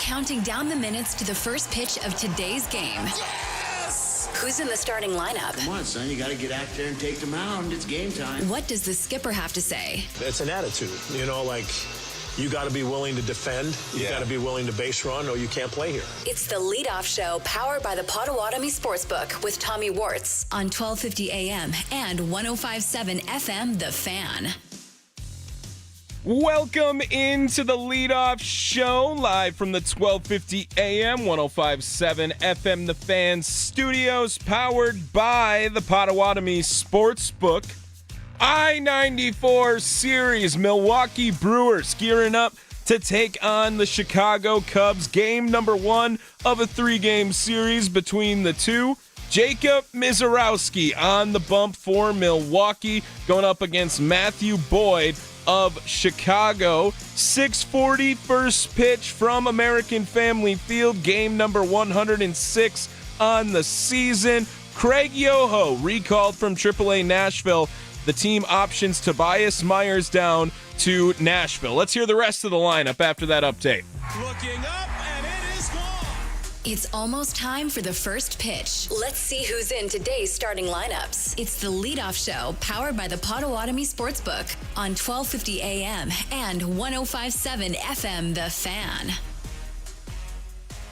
counting down the minutes to the first pitch of today's game. Yes! Who's in the starting lineup? Come on, son, you got to get out there and take the mound. It's game time. What does the skipper have to say? It's an attitude, you got to be willing to defend. You got to be willing to base run, or you can't play here. It's the leadoff show powered by the Potawatomi Sportsbook with Tommy Wortz on 1250 AM and 105.7 FM, The Fan. Welcome into the leadoff show live from the 1250 AM, 105.7 FM, The Fan studios, powered by the Potawatomi Sportsbook. I-94 series, Milwaukee Brewers gearing up to take on the Chicago Cubs. Game number 1 of a 3-game series between the two. Jacob Misiorowski on the bump for Milwaukee, going up against Matthew Boyd of Chicago. 6:40 first pitch from American Family Field. Game number 106 on the season. Craig Yoho recalled from AAA Nashville. The team options Tobias Myers down to Nashville. Let's hear the rest of the lineup after that update. Looking up, and it is gone. It's almost time for the first pitch. Let's see who's in today's starting lineups. It's the leadoff show powered by the Potawatomi Sportsbook on 1250 AM and 105.7 FM, The Fan.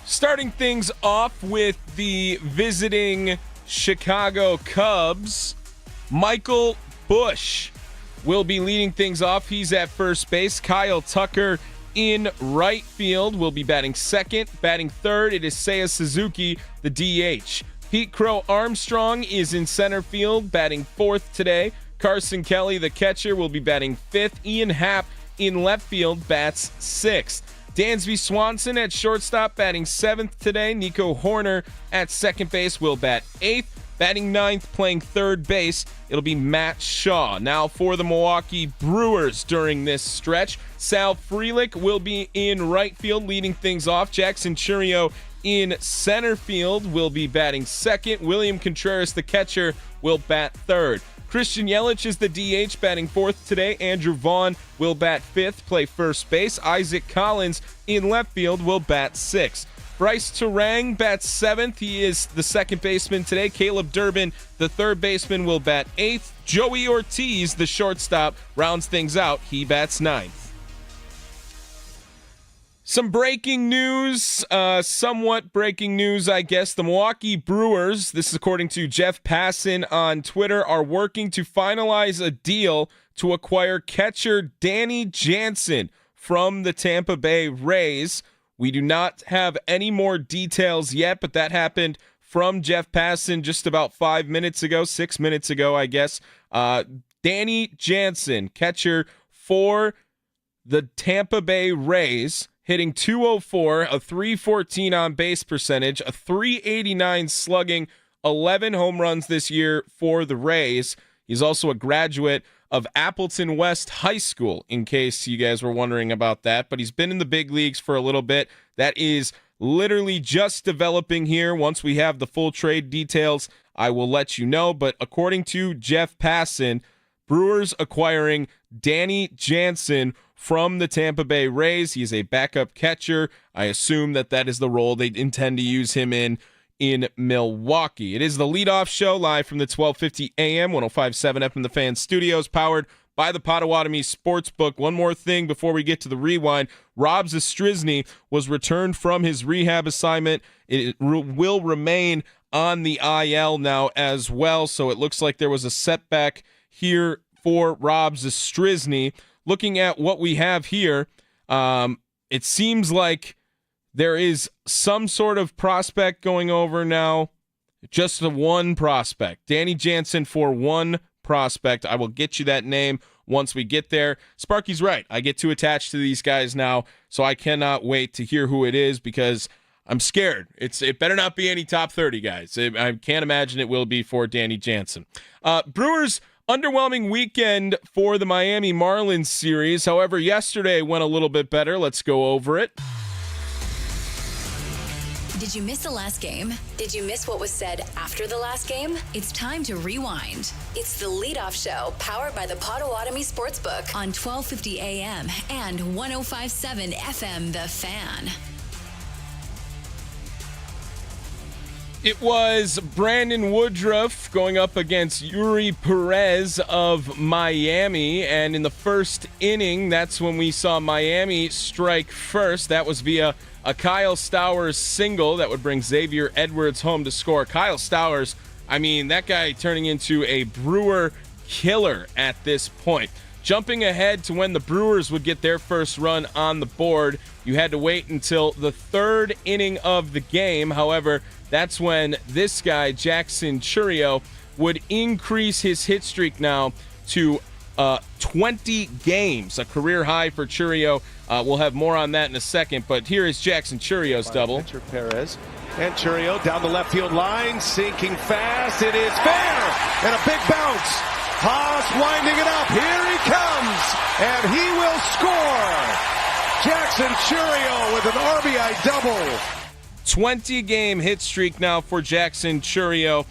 Starting things off with the visiting Chicago Cubs, Michael Busch will be leading things off. He's at first base. Kyle Tucker in right field will be batting second. Batting third, it is Seiya Suzuki, the DH. Pete Crow Armstrong is in center field, batting fourth today. Carson Kelly, the catcher, will be batting fifth. Ian Happ in left field bats sixth. Dansby Swanson at shortstop, batting seventh today. Nico Horner at second base will bat eighth. Batting ninth, playing third base, it'll be Matt Shaw. Now for the Milwaukee Brewers during this stretch, Sal Frelick will be in right field leading things off. Jackson Churio in center field will be batting second. William Contreras, the catcher, will bat third. Christian Yelich is the DH, batting fourth today. Andrew Vaughn will bat fifth, play first base. Isaac Collins in left field will bat sixth. Bryce Terang bats seventh. He is the second baseman today. Caleb Durbin, the third baseman, will bat eighth. Joey Ortiz, the shortstop, rounds things out. He bats ninth. Some breaking news, somewhat breaking news, I guess. The Milwaukee Brewers, this is according to Jeff Passan on Twitter, are working to finalize a deal to acquire catcher Danny Jansen from the Tampa Bay Rays. We do not have any more details yet, but that happened from Jeff Passan just about 6 minutes ago, I guess. Danny Jansen, catcher for the Tampa Bay Rays, hitting .204, a .314 on base percentage, a .389 slugging, 11 home runs this year for the Rays. He's also a graduate of Appleton West High School, in case you guys were wondering about that. But he's been in the big leagues for a little bit. That is literally just developing here. Once we have the full trade details, I will let you know. But according to Jeff Passan, Brewers acquiring Danny Jansen from the Tampa Bay Rays. He is a backup catcher. I assume that is the role they intend to use him in Milwaukee. It is the leadoff show live from the 1250 AM, 105.7 FM The Fan studios, powered by the Potawatomi Sportsbook. One more thing before we get to the rewind. Rob Zastryzny was returned from his rehab assignment. It will remain on the IL now as well, so it looks like there was a setback here for Rob Zastryzny. Looking at what we have here, it seems like there is some sort of prospect going over now. Just the one prospect. Danny Jansen for one prospect. I will get you that name once we get there. Sparky's right. I get too attached to these guys now, so I cannot wait to hear who it is because I'm scared. It better not be any top 30 guys. I can't imagine it will be for Danny Jansen. Brewers underwhelming weekend for the Miami Marlins series. However, yesterday went a little bit better. Let's go over it. Did you miss the last game? Did you miss what was said after the last game? It's time to rewind. It's the leadoff show powered by the Potawatomi Sportsbook on 1250 AM and 105.7 FM, The Fan. It was Brandon Woodruff going up against Yuri Perez of Miami, and in the first inning, that's when we saw Miami strike first. That was via a Kyle Stowers single that would bring Xavier Edwards home to score. Kyle Stowers, I mean, that guy turning into a Brewer killer at this point. Jumping ahead to when the Brewers would get their first run on the board, you had to wait until the third inning of the game. However, that's when this guy, Jackson Chourio, would increase his hit streak now to 20 games, a career high for Chourio. We'll have more on that in a second, but here is Jackson Chourio's double. Pitcher Perez and Chourio down the left field line, sinking fast. It is fair, and a big bounce. Haas winding it up. Here he comes, and he will score. Jackson Chourio with an RBI double. 20-game hit streak now for Jackson Chourio.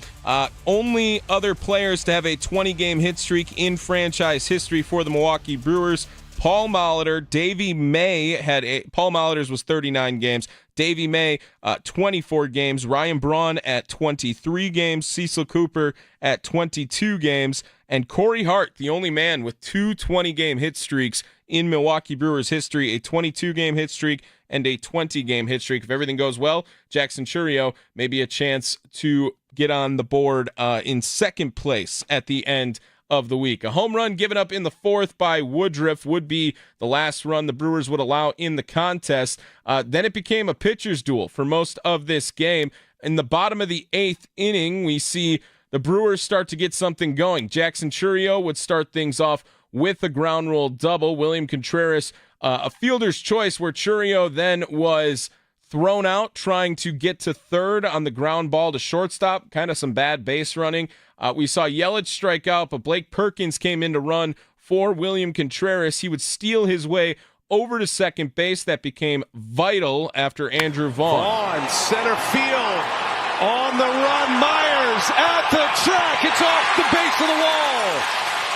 Only other players to have a 20-game hit streak in franchise history for the Milwaukee Brewers. Paul Molitor, Davey May Paul Molitor's was 39 games. Davey May, 24 games. Ryan Braun at 23 games. Cecil Cooper at 22 games. And Corey Hart, the only man with two 20-game hit streaks in Milwaukee Brewers history, a 22-game hit streak and a 20-game hit streak. If everything goes well, Jackson Chourio may be a chance to get on the board in second place at the end of the week. A home run given up in the fourth by Woodruff would be the last run the Brewers would allow in the contest. Then it became a pitcher's duel for most of this game. In the bottom of the eighth inning, we see the Brewers start to get something going. Jackson Chourio would start things off with a ground rule double. William Contreras, a fielder's choice, where Chourio then was thrown out trying to get to third on the ground ball to shortstop. Kind of some bad base running. We saw Yelich strike out, but Blake Perkins came in to run for William Contreras. He would steal his way over to second base. That became vital after Andrew Vaughn. Center field. On the run, Myers at the track. It's off the base of the wall.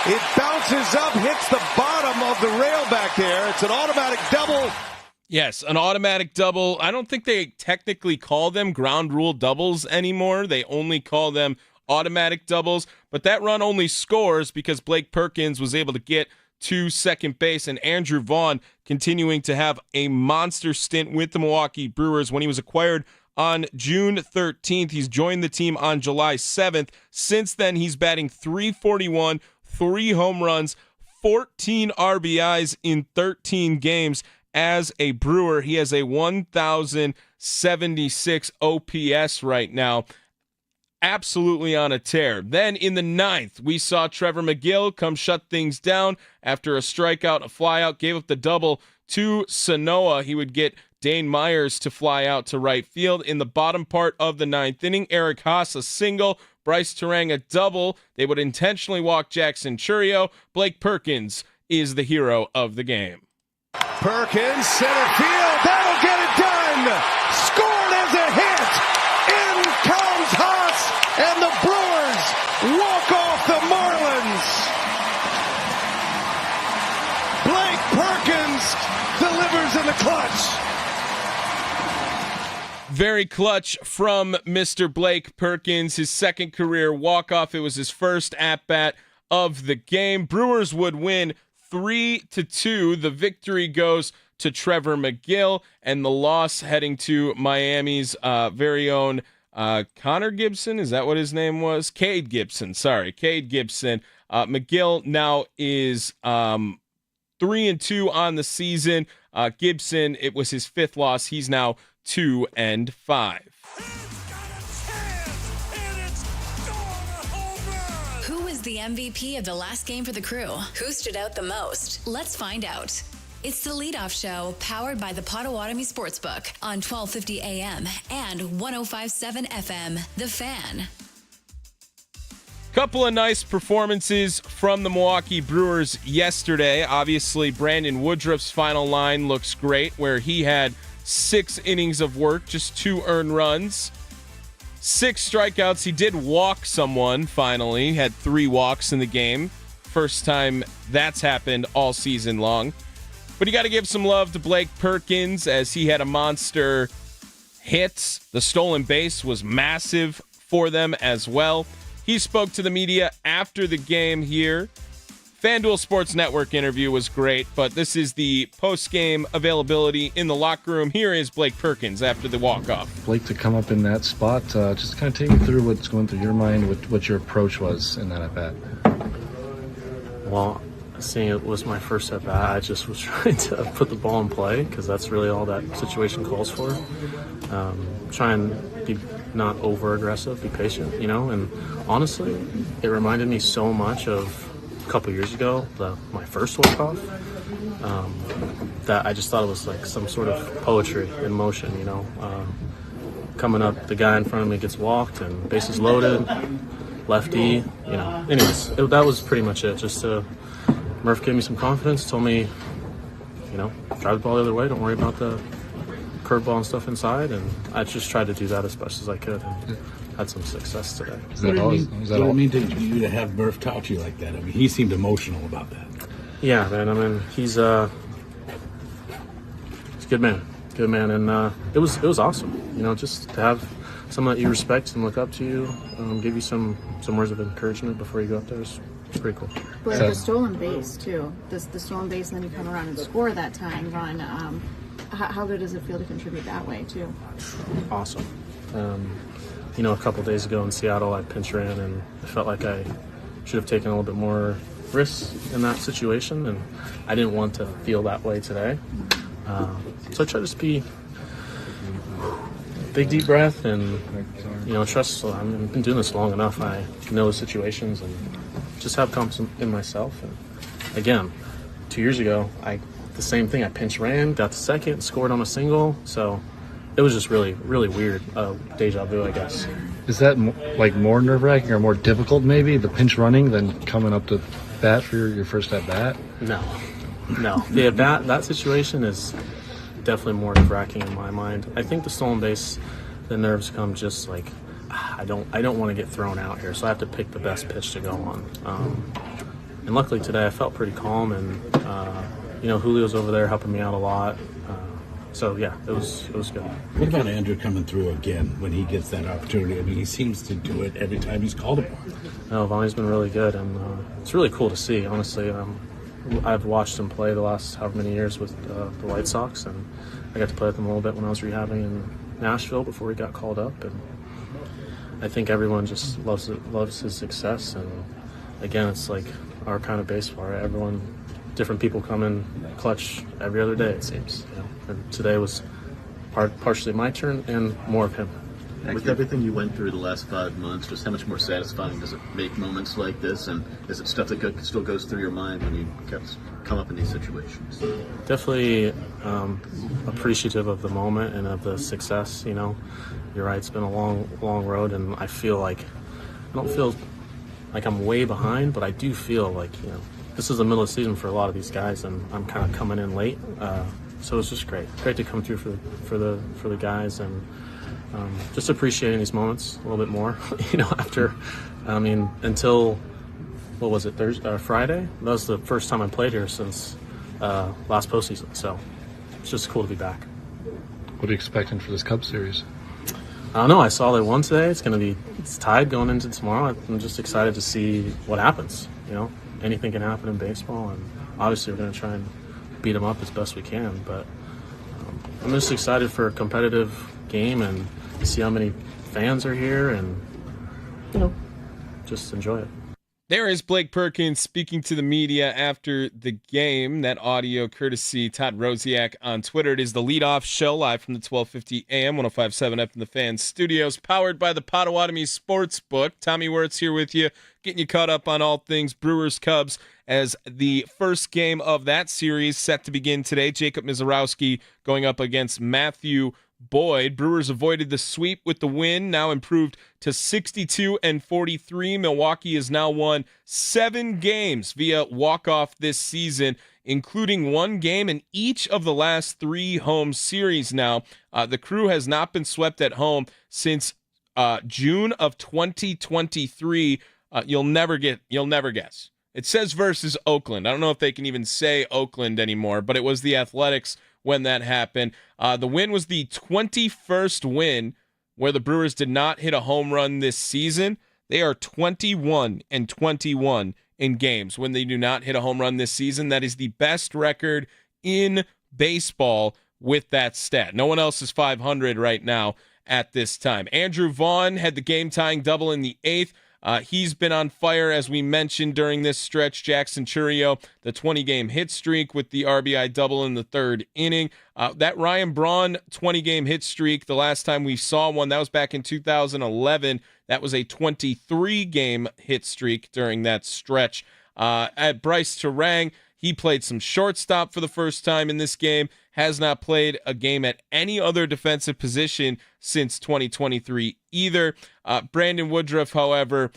It bounces up, hits the bottom of the rail back there. It's an automatic double. Yes, an automatic double. I don't think they technically call them ground rule doubles anymore. They only call them automatic doubles. But that run only scores because Blake Perkins was able to get to second base, and Andrew Vaughn continuing to have a monster stint with the Milwaukee Brewers. When he was acquired on June 13th, he's joined the team on July 7th. Since then, he's batting .341, 3 home runs, 14 RBIs in 13 games as a Brewer. He has a 1,076 OPS right now. Absolutely on a tear. Then in the ninth, we saw Trevor McGill come shut things down after a strikeout, a flyout, gave up the double to Sanoa. He would get Dane Myers to fly out to right field. In the bottom part of the ninth inning, Eric Haas a single, Bryce Terang a double. They would intentionally walk Jackson Chourio. Blake Perkins is the hero of the game. Perkins, center field, that'll get it done! Scored as a hit! In comes Haas, and the Brewers walk off the Marlins! Blake Perkins delivers in the clutch! Very clutch from Mr. Blake Perkins, his second career walk-off. It was his first at-bat of the game. Brewers would win 3-2. The victory goes to Trevor McGill, and the loss heading to Miami's very own Connor Gibson. Is that what his name was? Cade Gibson. Sorry, Cade Gibson. McGill now is 3-2 on the season. Gibson, it was his fifth loss. He's now 2-5. Who was the MVP of the last game for the Crew? Who stood out the most? Let's find out. It's the Leadoff Show, powered by the Potawatomi Sportsbook on 1250 AM and 105.7 FM. The Fan. Couple of nice performances from the Milwaukee Brewers yesterday. Obviously, Brandon Woodruff's final line looks great, where he had 6 innings of work, just 2 earned runs, 6 strikeouts. He did walk someone, finally. Had 3 walks in the game. First time that's happened all season long. But you got to give some love to Blake Perkins, as he had a monster hits. The stolen base was massive for them as well. He spoke to the media after the game here. FanDuel Sports Network interview was great, but this is the post-game availability in the locker room. Here is Blake Perkins after the walk-off. Blake, to come up in that spot, just kind of take me through what's going through your mind, what your approach was in that at-bat. Well, seeing it was my first at-bat, I just was trying to put the ball in play because that's really all that situation calls for. Try and be not over-aggressive, be patient, and honestly, it reminded me so much of a couple years ago, my first walk-off, that I just thought it was like some sort of poetry in motion, coming up, the guy in front of me gets walked and bases loaded, lefty, anyways, that was pretty much it. Just Murph gave me some confidence, told me, drive the ball the other way, don't worry about the curveball and stuff inside, and I just tried to do that as best as I could and had some success today. What did it mean to you to have Murph talk to you like that? I mean, he seemed emotional about that. Yeah, man. I mean, he's a good man, and it was awesome. Just to have someone that you respect and look up to you, give you some words of encouragement before you go up there is pretty cool. But the stolen base too, the stolen base, and then you come around and score that time run. How good does it feel to contribute that way too? Awesome. A couple days ago in Seattle, I pinch ran, and I felt like I should have taken a little bit more risks in that situation, and I didn't want to feel that way today. So I try to just be big, deep breath, and trust. I've been doing this long enough. I know the situations, and just have confidence in myself. And again, 2 years ago, the same thing. I pinch ran, got to second, scored on a single. So it was just really, really weird. Deja vu, I guess. Is that more nerve-wracking or more difficult, maybe, the pinch running than coming up to bat for your first at-bat? No. The at-bat, that situation is definitely more nerve-wracking in my mind. I think the stolen base, the nerves come just like, I don't want to get thrown out here, so I have to pick the best pitch to go on. And luckily today I felt pretty calm, and Julio's over there helping me out a lot. So yeah, it was good. What about Andrew coming through again when he gets that opportunity? I mean, he seems to do it every time he's called upon. No, Vonnie's been really good, and it's really cool to see, honestly. I've watched him play the last however many years with the White Sox, and I got to play with him a little bit when I was rehabbing in Nashville before he got called up, and I think everyone just loves his success. And again, it's like our kind of baseball, right? Everyone, different people come in clutch every other day, it seems. And today was partially my turn and more of him. With everything you went through the last 5 months, just how much more satisfying does it make moments like this? And is it stuff that still goes through your mind when you come up in these situations? Definitely appreciative of the moment and of the success. You're right, it's been a long, long road, and I don't feel like I'm way behind, but I do feel like, this is the middle of the season for a lot of these guys, and I'm kind of coming in late. So it's just great to come through for the guys, and just appreciating these moments a little bit more. Until what was it, Friday? That was the first time I played here since last postseason. So it's just cool to be back. What are you expecting for this Cubs series? I don't know. I saw they won today. It's tied going into tomorrow. I'm just excited to see what happens. Anything can happen in baseball, and obviously we're going to try and beat them up as best we can. But I'm just excited for a competitive game and see how many fans are here, and just enjoy it. There is Blake Perkins speaking to the media after the game. That audio courtesy Todd Rosiak on Twitter. It is the leadoff show live from the 1250 AM, 105.7 FM in the Fan Studios, powered by the Potawatomi Sportsbook. Tommy Wortz here with you, getting you caught up on all things Brewers-Cubs as the first game of that series set to begin today. Jacob Mizorowski going up against Matthew Boyd. Brewers avoided the sweep with the win, now improved to 62-43. Milwaukee has now won 7 games via walk-off this season, including 1 game in each of the last 3 home series now. The Crew has not been swept at home since June of 2023. You'll never guess. It says versus Oakland. I don't know if they can even say Oakland anymore, but it was the Athletics when that happened. The win was the 21st win where the Brewers did not hit a home run this season. They are 21-21 in games when they do not hit a home run this season. That is the best record in baseball with that stat. No one else is 500 right now at this time. Andrew Vaughn had the game-tying double in the 8th. He's been on fire, as we mentioned during this stretch. Jackson Chourio, the 20-game hit streak with the RBI double in the 3rd inning. That Ryan Braun 20-game hit streak, the last time we saw one, that was back in 2011. That was a 23-game hit streak during that stretch. At Bryce Terang, he played some shortstop for the first time in this game, has not played a game at any other defensive position since 2023 either. Brandon Woodruff, however,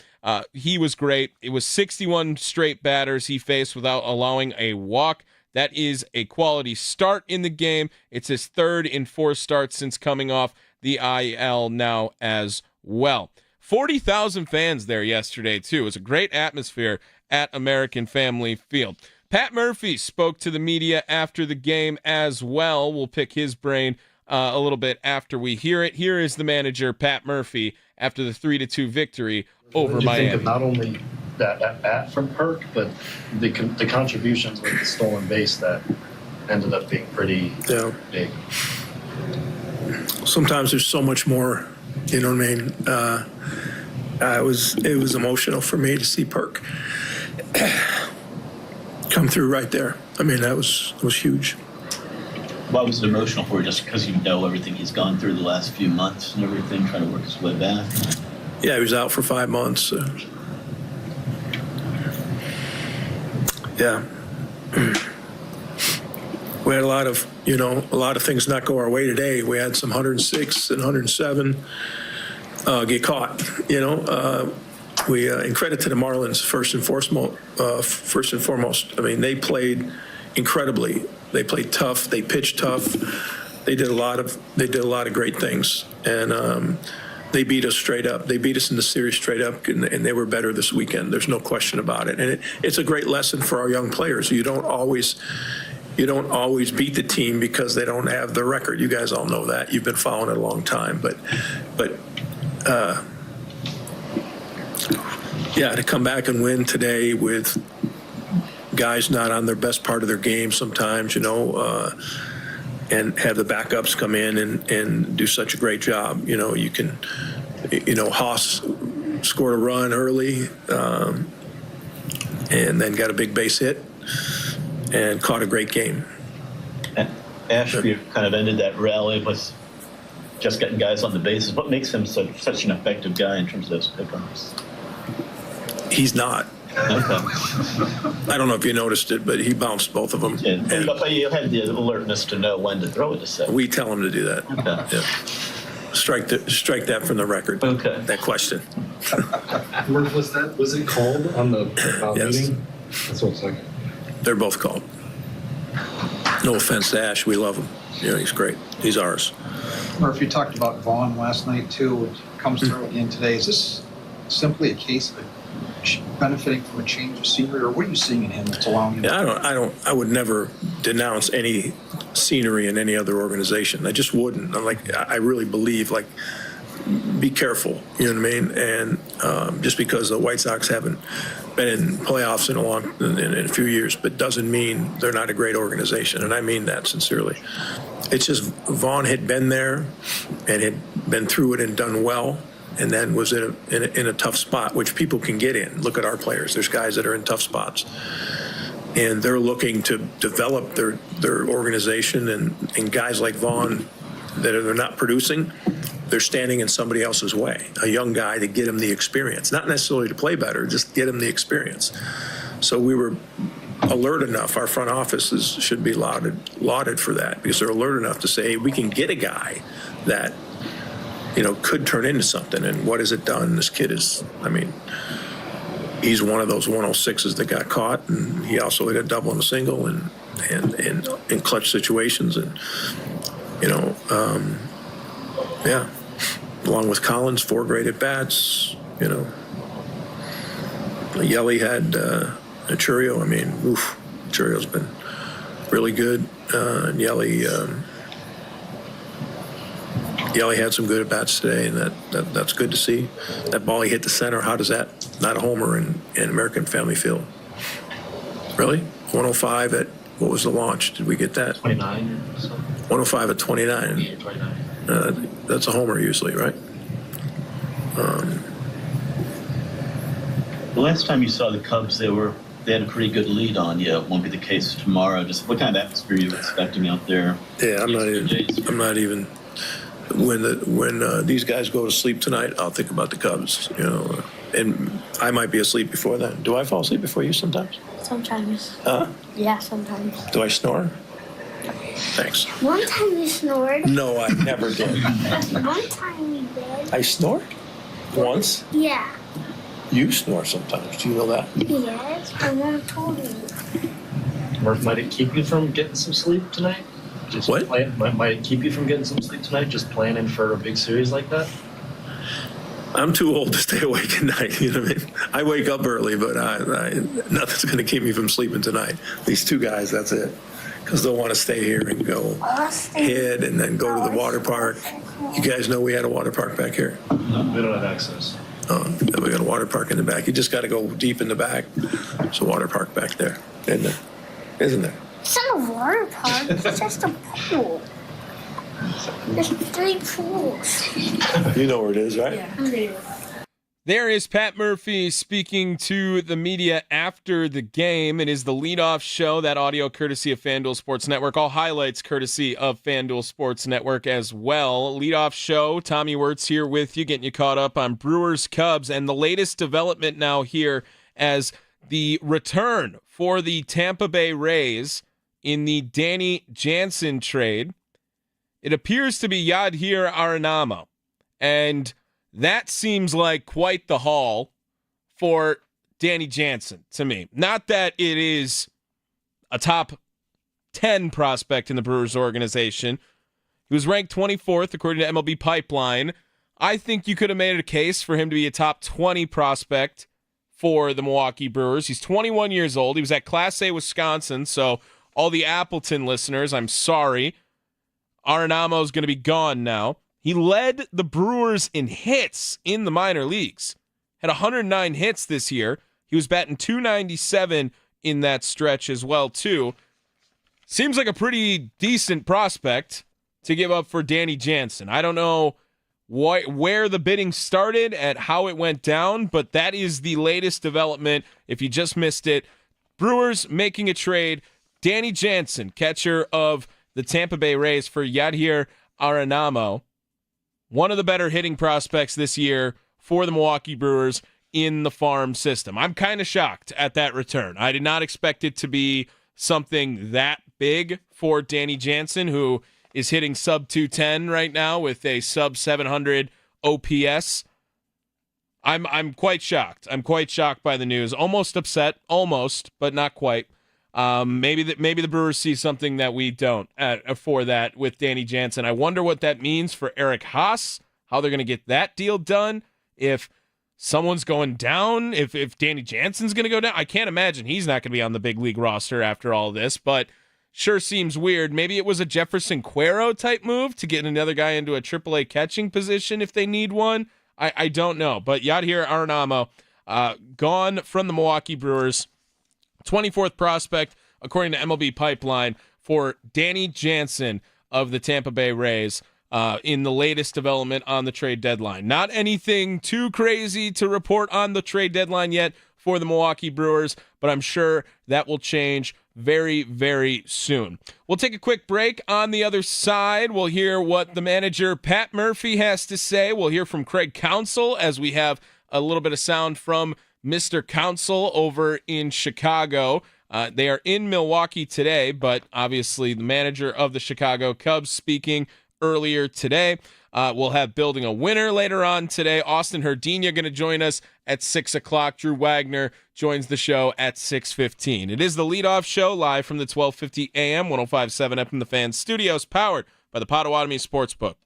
he was great. It was 61 straight batters he faced without allowing a walk. That is a quality start in the game. It's his 3rd in 4 starts since coming off the IL now as well. 40,000 fans there yesterday, too. It was a great atmosphere at American Family Field. Pat Murphy spoke to the media after the game as well. We'll pick his brain a little bit after we hear it. Here is the manager, Pat Murphy, after the 3-2 victory over Miami. What did you think of not only that at from Perk, but the contributions with the stolen base that ended up being pretty big? Sometimes there's so much more, you know what I mean? It was emotional for me to see Perk come through right there. I mean, that was huge. Why was it emotional for you? Just because you know everything he's gone through the last few months and everything, trying to work his way back? Yeah, he was out for 5 months. Yeah. We had a lot of things not go our way today. We had some 106 and 107 get caught, and credit to the Marlins first and foremost. I mean, they played incredibly. They played tough. They pitched tough. They did a lot of great things, and they beat us straight up. They beat us in the series straight up, and they were better this weekend. There's no question about it. And it's a great lesson for our young players. You don't always beat the team because they don't have the record. You guys all know that. You've been following it a long time, but. Yeah, to come back and win today with guys not on their best part of their game sometimes, and have the backups come in and do such a great job. You can, Haas scored a run early and then got a big base hit and caught a great game. Ashby kind of ended that rally with just getting guys on the bases. What makes him such an effective guy in terms of those pickups? He's not. Okay. I don't know if you noticed it, but he bounced both of them. Yeah. But you had the alertness to know when to throw it to set. We tell him to do that. Okay. Yeah. Strike that from the record. Okay. That question. Was it called on the yes. meeting? That's what it's like. They're both called. No offense to Ash, we love him. He's great. He's ours. Murphy talked about Vaughn last night too. It comes through again today. Is this simply a case of benefiting from a change of scenery, or what are you seeing in him that's allowing him? Yeah, I would never denounce any scenery in any other organization. I just wouldn't. I really believe, be careful. You know what I mean? And just because the White Sox haven't been in playoffs in a few years, but doesn't mean they're not a great organization. And I mean that sincerely. It's just Vaughn had been there and had been through it and done well, and then was in a tough spot, which people can get in. Look at our players. There's guys that are in tough spots, and they're looking to develop their organization, and guys like Vaughn that they're not producing, they're standing in somebody else's way, a young guy, to get him the experience, not necessarily to play better, just get him the experience. So we were alert enough. Our front offices should be lauded for that, because they're alert enough to say, hey, we can get a guy that could turn into something. And what has it done? This kid is, he's one of those 106s that got caught, and he also hit a double and a single and in clutch situations. And, yeah, along with Collins, 4 great at-bats, Yelly had Chourio. Chourio's been really good. And Yelly had some good at-bats today, and that's good to see. That ball he hit the center, how does that not a homer in American Family Field? Really? 105 at, what was the launch? Did we get that? 29 or something. 105 at 29. Yeah, 29. That's a homer usually, right? The last time you saw the Cubs, they had a pretty good lead on you. It won't be the case tomorrow. Just what kind of atmosphere are you expecting out there? Yeah, I'm not even. When these guys go to sleep tonight, I'll think about the Cubs. And I might be asleep before then. Do I fall asleep before you sometimes? Sometimes. Yeah, sometimes. Do I snore? Thanks. One time you snored. No, I never did. One time you did. I snored? Once? Yeah. You snore sometimes. Do you know that? Yes, my mom told me. Murph, might it keep you from getting some sleep tonight? Just what? Might it keep you from getting some sleep tonight? Just planning for a big series like that? I'm too old to stay awake at night. You know what I mean? I wake up early, but nothing's going to keep me from sleeping tonight. These two guys, that's it. Because they'll want to stay here and go hit and then go to the water park. You guys know we had a water park back here? No, we don't have access. We got a water park in the back. You just got to go deep in the back. There's a water park back there, isn't there? Isn't there? It's not a water park. It's just a pool. There's 3 pools. You know where it is, right? Yeah. There is Pat Murphy speaking to the media after the game. It is the leadoff show, that audio courtesy of FanDuel Sports Network. All highlights courtesy of FanDuel Sports Network as well. Leadoff show, Tommy Wortz here with you, getting you caught up on Brewers Cubs. And the latest development now here as the return for the Tampa Bay Rays in the Danny Jansen trade. It appears to be Yadhir Aranamo. And that seems like quite the haul for Danny Jansen to me. Not that it is a top 10 prospect in the Brewers organization. He was ranked 24th according to MLB Pipeline. I think you could have made a case for him to be a top 20 prospect for the Milwaukee Brewers. He's 21 years old. He was at Class A Wisconsin, so all the Appleton listeners, I'm sorry. Arenamo is going to be gone now. He led the Brewers in hits in the minor leagues. Had 109 hits this year. He was batting .297 in that stretch as well, too. Seems like a pretty decent prospect to give up for Danny Jansen. I don't know where the bidding started, at how it went down, but that is the latest development. If you just missed it, Brewers making a trade. Danny Jansen, catcher of the Tampa Bay Rays, for Yadhir Aranamo. One of the better hitting prospects this year for the Milwaukee Brewers in the farm system. I'm kind of shocked at that return. I did not expect it to be something that big for Danny Jansen, who is hitting sub 210 right now with a sub 700 OPS. I'm quite shocked. I'm quite shocked by the news. Almost upset, almost, but not quite. Maybe the Brewers see something that we don't for that with Danny Jansen. I wonder what that means for Eric Haas, how they're going to get that deal done. If someone's going down, if Danny Jansen's going to go down, I can't imagine he's not going to be on the big league roster after all this, but sure seems weird. Maybe it was a Jefferson Cuero type move to get another guy into a AAA catching position if they need one. I don't know, but Yadhir Aranamo gone from the Milwaukee Brewers. 24th prospect, according to MLB Pipeline, for Danny Jansen of the Tampa Bay Rays in the latest development on the trade deadline. Not anything too crazy to report on the trade deadline yet for the Milwaukee Brewers, but I'm sure that will change very, very soon. We'll take a quick break. On the other side, we'll hear what the manager, Pat Murphy, has to say. We'll hear from Craig Counsell as we have a little bit of sound from Mr. Counsell over in Chicago. They are in Milwaukee today, but obviously the manager of the Chicago Cubs speaking earlier today. We'll have Building a Winner later on today. Austin Herdina going to join us at 6 o'clock. Drew Wagner joins the show at 6:15. It is the leadoff show live from the 1250 AM, 105.7 FM The Fan studios, powered by the Potawatomi Sportsbook.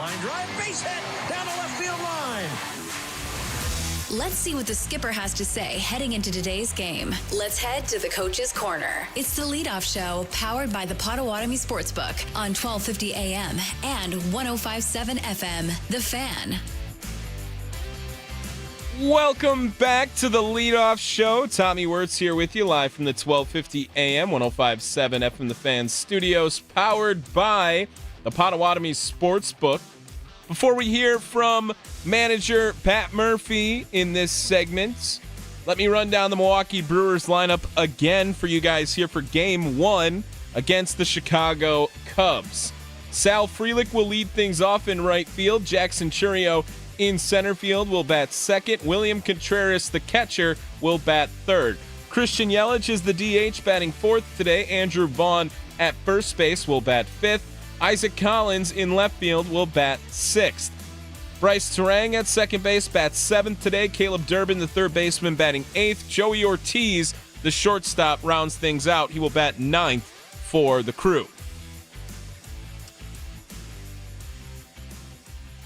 Line drive, base hit, down the left field line. Let's see what the skipper has to say heading into today's game. Let's head to the Coach's Corner. It's the leadoff show powered by the Potawatomi Sportsbook on 1250 AM and 105.7 FM. The Fan. Welcome back to the leadoff show. Tommy Wortz here with you live from the 1250 AM, 105.7 FM The Fan studios, powered by the Potawatomi Sportsbook. Before we hear from manager Pat Murphy in this segment, let me run down the Milwaukee Brewers lineup again for you guys here for Game 1 against the Chicago Cubs. Sal Frelick will lead things off in right field. Jackson Chourio in center field will bat second. William Contreras, the catcher, will bat third. Christian Yelich is the DH, batting fourth today. Andrew Vaughn at first base will bat fifth. Isaac Collins in left field will bat sixth. Bryce Terang at second base bats seventh today. Caleb Durbin, the third baseman, batting eighth. Joey Ortiz, the shortstop, rounds things out. He will bat ninth for the Crew.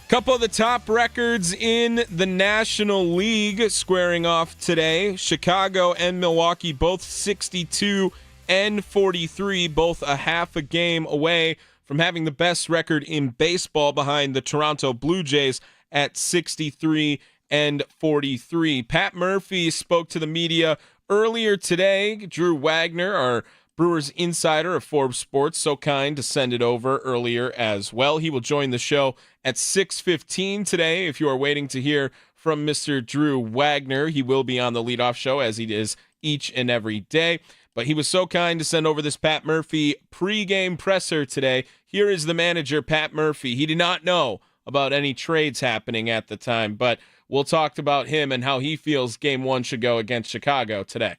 Couple of the top records in the National League squaring off today. Chicago and Milwaukee both 62 and 43, both a half a game away from having the best record in baseball behind the Toronto Blue Jays at 63 and 43. Pat Murphy spoke to the media earlier today. Drew Wagner, our Brewers insider of Forbes Sports, so kind to send it over earlier as well. He will join the show at 6:15 today. If you are waiting to hear from Mr. Drew Wagner, he will be on the leadoff show as he is each and every day. But he was so kind to send over this Pat Murphy pregame presser today. Here is the manager, Pat Murphy. He did not know about any trades happening at the time, but we'll talk about him and how he feels Game 1 should go against Chicago today.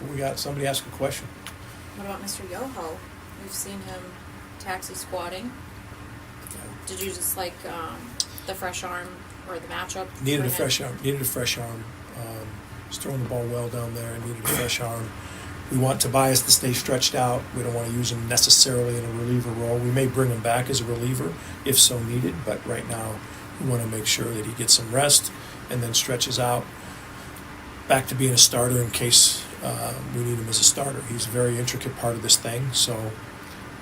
We got somebody ask a question. What about Mr. Yoho? We've seen him taxi squatting. Did you just like the fresh arm or the matchup? Needed a fresh arm. He's throwing the ball well down there. Needed a fresh arm. We want Tobias to stay stretched out. We don't want to use him necessarily in a reliever role. We may bring him back as a reliever if so needed, but right now we want to make sure that he gets some rest and then stretches out back to being a starter in case we need him as a starter. He's a very intricate part of this thing, so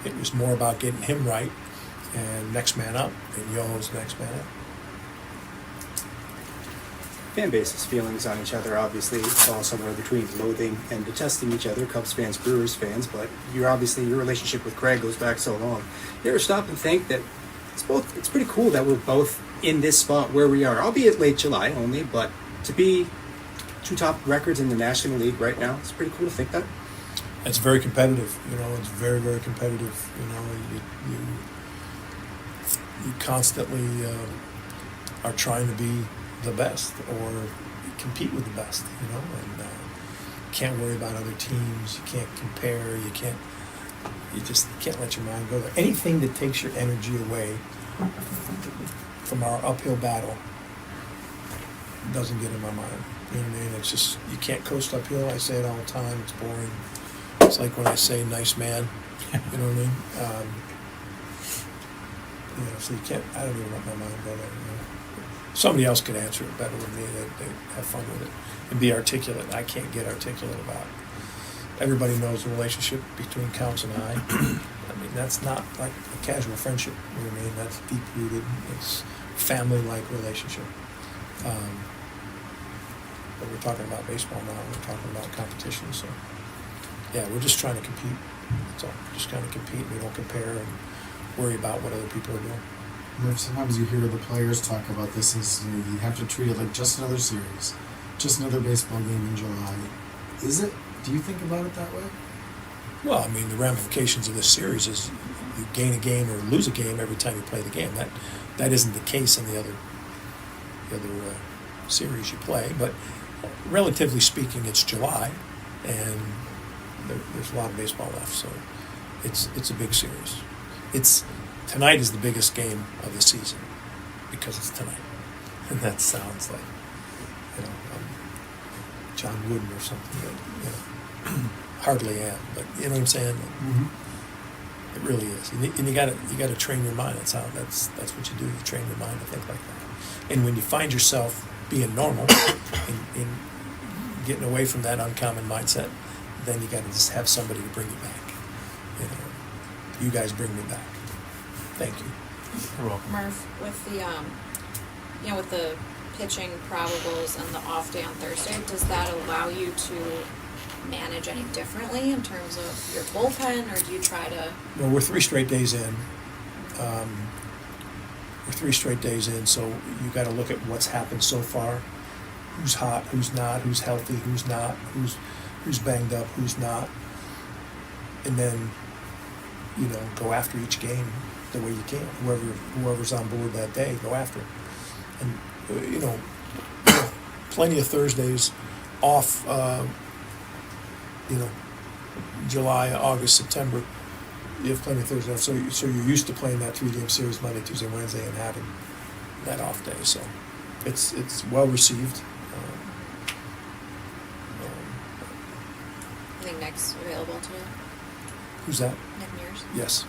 it was more about getting him right and next man up, and Yoho's next man up. Fan base's feelings on each other obviously fall somewhere between loathing and detesting each other, Cubs fans, Brewers fans, but your relationship with Craig goes back so long. You ever stop and think that it's pretty cool that we're both in this spot where we are, albeit late July only, but to be two top records in the National League right now, it's pretty cool to think that. It's very competitive, it's very, very competitive. You constantly are trying to be the best or compete with the best, and can't worry about other teams. You can't compare. You can't let your mind go there. Anything that takes your energy away from our uphill battle doesn't get in my mind. You know what I mean? It's just, you can't coast uphill. I say it all the time. It's boring. It's like when I say nice man. You know what I mean? So you can't, I don't even let my mind go there. Somebody else could answer it better than me. They have fun with it and be articulate. I can't get articulate about it. Everybody knows the relationship between Counts and I. I mean, that's not like a casual friendship. You know what I mean? That's deep-rooted. It's family-like relationship. But we're talking about baseball now. We're talking about competition. So, yeah, we're just trying to compete. That's all. We're just trying to compete. We don't compare and worry about what other people are doing. Sometimes you hear the players talk about this as you have to treat it like just another series, just another baseball game in July. Is it? Do you think about it that way? Well, I mean, the ramifications of this series is you gain a game or lose a game every time you play the game. That isn't the case in the other series you play. But relatively speaking, it's July, and there's a lot of baseball left, so it's a big series. Tonight is the biggest game of the season because it's tonight. And that sounds like, John Wooden or something, but, hardly am. But you know what I'm saying? Mm-hmm. really is. And you got to train your mind. That's what you do. You train your mind to think like that. And when you find yourself being normal and getting away from that uncommon mindset, then you got to just have somebody to bring you back. You guys bring me back. Thank you. You're welcome. Murph, with the with the pitching probables and the off day on Thursday, does that allow you to manage any differently in terms of your bullpen, or do you try to? Well, we're 3 straight days in. So you got to look at what's happened so far. Who's hot? Who's not? Who's healthy? Who's not? Who's banged up? Who's not? And then, go after each game the way you can. Whoever's on board that day, go after it. And plenty of Thursdays off. July, August, September. You have plenty of Thursdays off, so you're used to playing that 3-game series Monday, Tuesday, Wednesday, and having that off day. So it's well received. I think Nick's available today. Who's that? Nick Mears. Yes.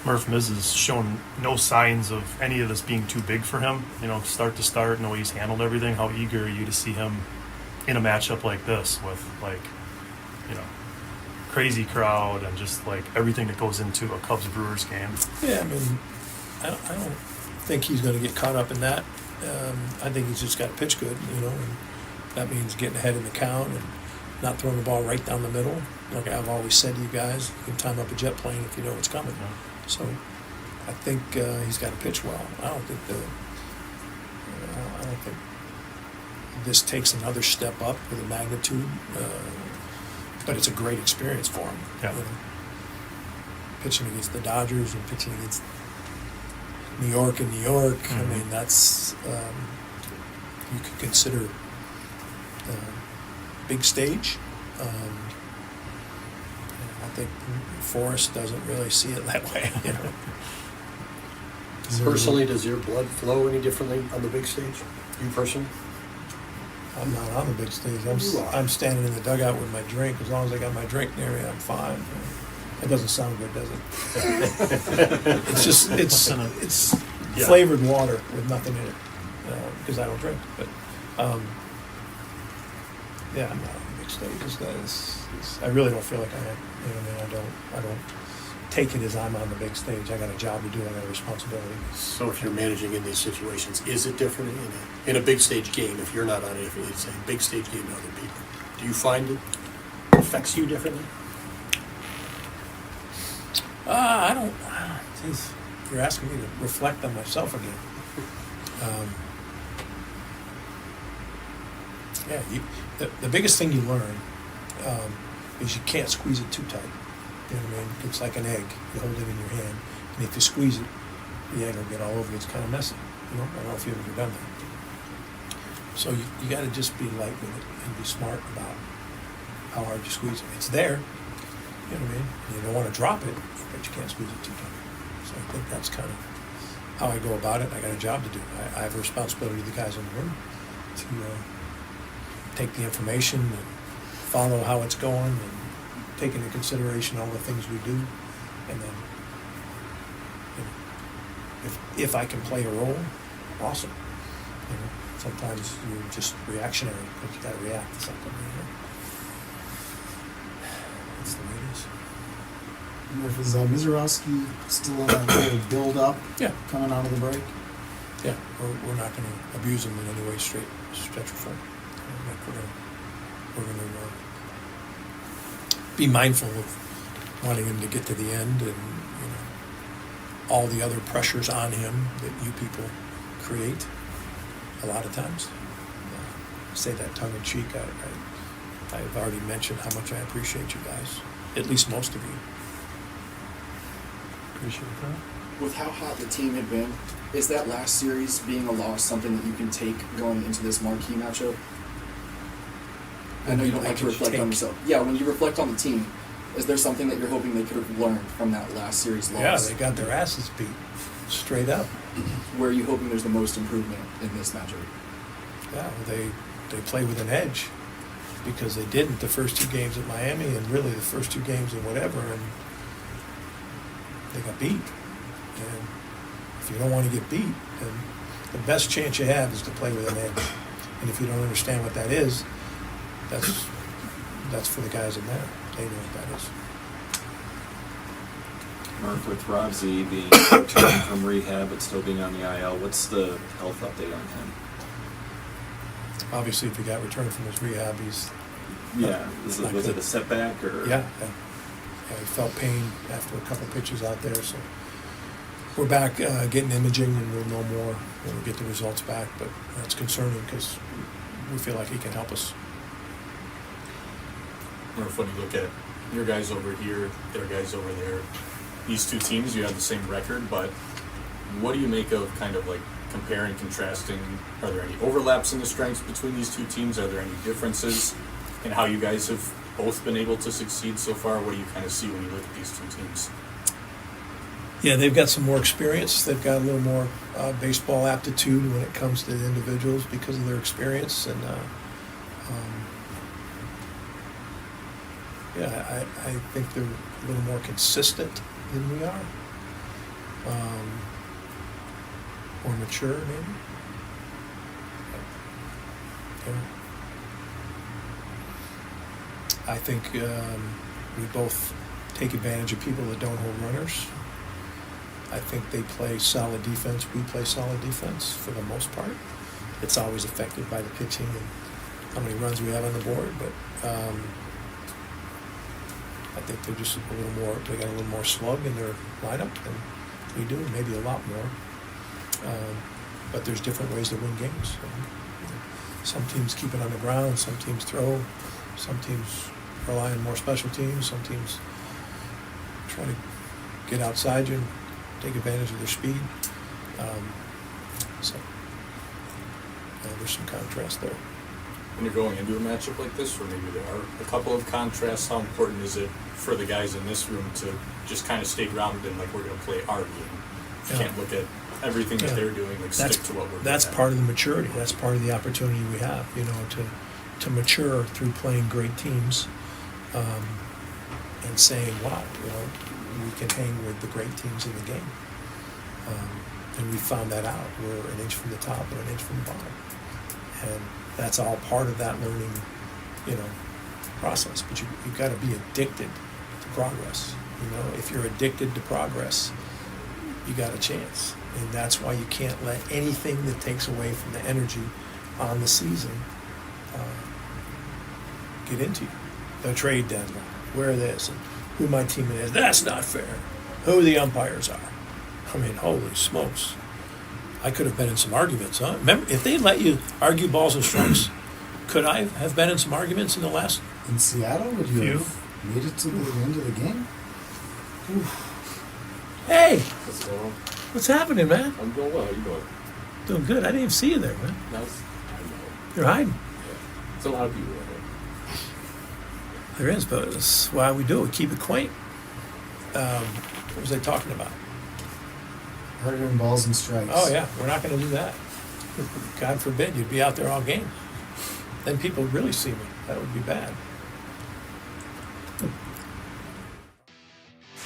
Murph Miz has shown no signs of any of this being too big for him. Start to start, the way he's handled everything. How eager are you to see him in a matchup like this with crazy crowd and just everything that goes into a Cubs Brewers game? Yeah, I mean, I don't think he's going to get caught up in that. I think he's just got to pitch good, and that means getting ahead in the count and not throwing the ball right down the middle. Like I've always said to you guys, you can time up a jet plane if you know what's coming. Yeah. So I think he's got to pitch well. I don't think this takes another step up with a magnitude, but it's a great experience for him. Yeah. Pitching against the Dodgers and pitching against New York. Mm-hmm. I mean, that's you could consider big stage. I think Forrest doesn't really see it that way. Personally, does your blood flow any differently on the big stage? You personally? I'm not on the big stage. I'm standing in the dugout with my drink. As long as I got my drink near me, I'm fine. That doesn't sound good, does it? It's flavored water with nothing in it because I don't drink. But I'm not on the big stage. I really don't feel like I am. I don't take it as I'm on the big stage. I got a job to do. I got a responsibility. So if you're managing in these situations, is it different in a big stage game if you're not on it? If it's a big stage game to other people, do you find it affects you differently? I don't. Geez, you're asking me to reflect on myself again. The biggest thing you learn is you can't squeeze it too tight. You know what I mean? It's like an egg. You hold it in your hand, and if you squeeze it, the egg will get all over you. It's kind of messy. I don't know if you've ever done that. So you got to just be light with it and be smart about how hard you squeeze it. It's there. You know what I mean? You don't want to drop it, but you can't squeeze it too tight. So I think that's kind of how I go about it. I got a job to do. I have a responsibility to the guys in the room to take the information and follow how it's going and take into consideration all the things we do. And then, if I can play a role, awesome. Sometimes you're just reactionary, but you got to react to something. That's the way it is. Murph, is Mizorowski still on that little build-up? Yeah. Coming out of the break? Yeah, we're not going to abuse him in any way, stretch or form. We're going to be mindful of wanting him to get to the end, and all the other pressures on him that you people create. A lot of times, I say that tongue in cheek. I've already mentioned how much I appreciate you guys. At least most of you. Appreciate that. With how hot the team had been, is that last series being a loss something that you can take going into this marquee matchup? I know you don't like to reflect on yourself. Yeah, when you reflect on the team, is there something that you're hoping they could have learned from that last series loss? Yeah, they got their asses beat, straight up. Where are you hoping there's the most improvement in this matchup? Yeah, they play with an edge because they didn't the first 2 games at Miami and really the first 2 games in whatever, and they got beat. And if you don't want to get beat, then the best chance you have is to play with an edge. And if you don't understand what that is, that's for the guys in there. They know what that is. Mark, with Rob Z being returned from rehab but still being on the IL, what's the health update on him? Obviously, if he got returned from his rehab, he's... Was it a setback? Or? Yeah, he felt pain after a couple pitches out there, so we're back getting imaging, and we'll know more when we get the results back, but that's concerning because we feel like he can help us. Murph, when you look at your guys over here, their guys over there, these 2 teams, you have the same record, but what do you make of kind of like comparing, contrasting? Are there any overlaps in the strengths between these 2 teams? Are there any differences in how you guys have both been able to succeed so far? What do you kind of see when you look at these 2 teams? Yeah, they've got some more experience. They've got a little more baseball aptitude when it comes to the individuals because of their experience. And I think they're a little more consistent than we are. More mature, maybe. Yeah. I think we both take advantage of people that don't hold runners. I think they play solid defense. We play solid defense for the most part. It's always affected by the pitching and how many runs we have on the board, but I think they're just a little more, they got a little more slug in their lineup than we do, maybe a lot more. But there's different ways to win games. Some teams keep it on the ground, some teams throw, some teams rely on more special teams, some teams try to get outside you and take advantage of their speed. There's some contrast there. When you're going into a matchup like this, or maybe there are a couple of contrasts, how important is it for the guys in this room to just kind of stay grounded in, like, we're going to play our game? You can't look at everything that they're doing, like, stick to what we're doing. That's part of the maturity. That's part of the opportunity we have, to mature through playing great teams, and saying, wow, we can hang with the great teams in the game. And we found that out. We're an inch from the top and an inch from the bottom. And that's all part of that learning, process. But you've got to be addicted to progress. If you're addicted to progress, you got a chance. And that's why you can't let anything that takes away from the energy on the season get into you. The trade deadline, where this, and who my team is. That's not fair. Who the umpires are. I mean, holy smokes. I could have been in some arguments, huh? Remember, if they let you argue balls and strikes, could I have been in some arguments in the last... In Seattle, would you have made it to the end of the game? Hey! What's going on? What's happening, man? I'm doing well. How you doing? Doing good. I didn't even see you there, man. I know. You're hiding. Yeah. There's a lot of people in there. There is, but that's why we do it. We keep it quaint. What was I talking about? Arguing balls and strikes. Oh, yeah. We're not going to do that. God forbid you'd be out there all game. Then people would really see me. That would be bad.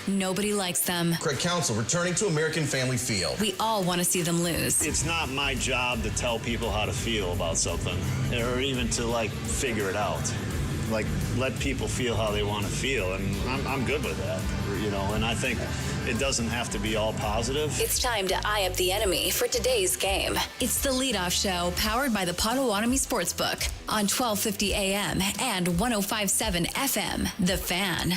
Nobody likes them. Craig Counsell returning to American Family Field. We all want to see them lose. It's not my job to tell people how to feel about something, or even to figure it out. Let people feel how they want to feel, and I'm good with that, and I think it doesn't have to be all positive. It's time to eye up the enemy for today's game. It's the Leadoff Show, powered by the Potawatomi Sportsbook on 1250 AM and 105.7 FM, The Fan.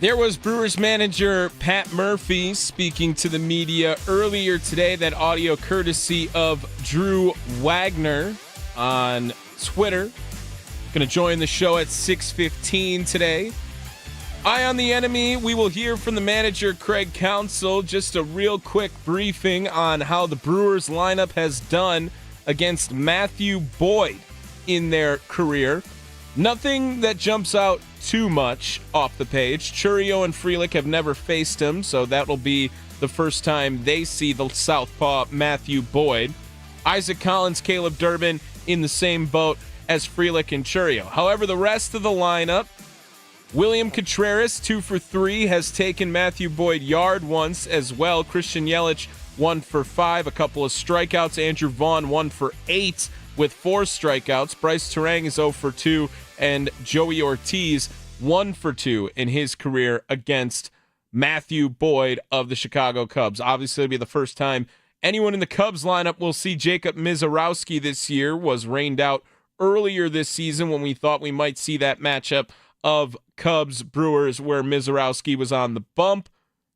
There was Brewers manager Pat Murphy speaking to the media earlier today. That audio courtesy of Drew Wagner on Twitter. Going to join the show at 6:15 today. Eye on the enemy. We will hear from the manager, Craig Counsell. Just a real quick briefing on how the Brewers lineup has done against Matthew Boyd in their career. Nothing that jumps out too much off the page. Chourio and Frelick have never faced him, so that'll be the first time they see the southpaw Matthew Boyd. Isaac Collins, Caleb Durbin in the same boat as Frelick and Churio. However, the rest of the lineup, William Contreras, 2 for 3, has taken Matthew Boyd Yard once as well. Christian Yelich, 1 for 5, a couple of strikeouts. Andrew Vaughn, 1 for 8 with 4 strikeouts. Bryce Terang is 0 for 2, and Joey Ortiz, 1 for 2 in his career against Matthew Boyd of the Chicago Cubs. Obviously, it'll be the first time anyone in the Cubs lineup will see Jacob Misiorowski this year. Was rained out earlier this season when we thought we might see that matchup of Cubs Brewers where Misiorowski was on the bump.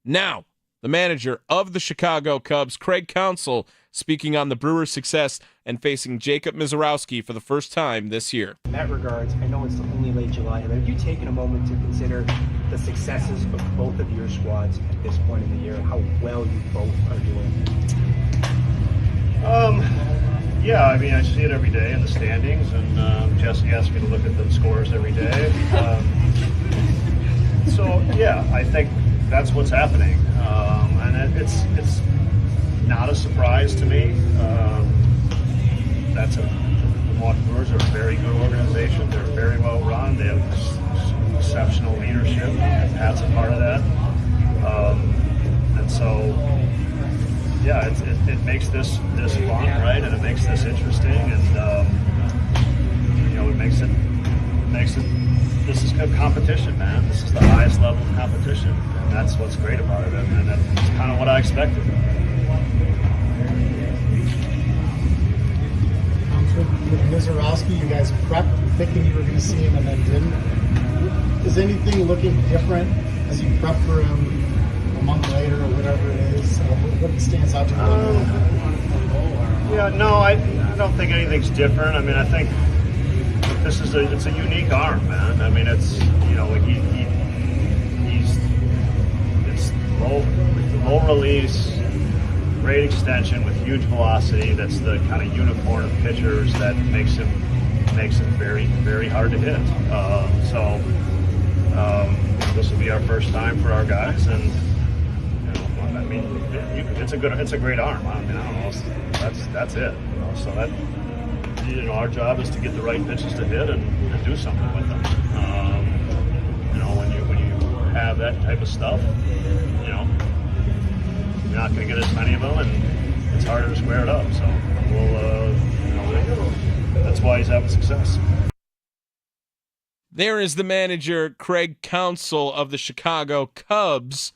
Now, the manager of the Chicago Cubs, Craig Counsell, speaking on the Brewers' success and facing Jacob Misiorowski for the first time this year. In that regards, I know it's only late July, but have you taken a moment to consider the successes of both of your squads at this point in the year, how well you both are doing? Yeah, I mean, I see it every day in the standings, and Jesse asks me to look at the scores every day. So, yeah, I think that's what's happening. And it's not a surprise to me. The Milwaukee Brewers are a very good organization. They're very well run. They have exceptional leadership. Pat's a part of that. And so, yeah, it makes this fun, right? And it makes this interesting, and it makes it. This is good competition, man. This is the highest level of competition, and that's what's great about it. And that's kind of what I expected. With Misiorowski, you guys prepped thinking you were going to see him and then didn't. Is anything looking different as you prep for him a month later or whatever it is? What stands out to you? Yeah, no, I don't think anything's different. I mean, I think it's a unique arm, man. I mean, it's it's low release, great extension with huge velocity. That's the kind of unicorn of pitchers that makes him very, very hard to hit. This will be our first time for our guys, and I mean, it's a great arm. I mean, I don't know, that's it. So that. Our job is to get the right pitches to hit and do something with them. When you have that type of stuff, you're not going to get as many of them, and it's harder to square it up. So that's why he's having success. There is the manager, Craig Counsell of the Chicago Cubs,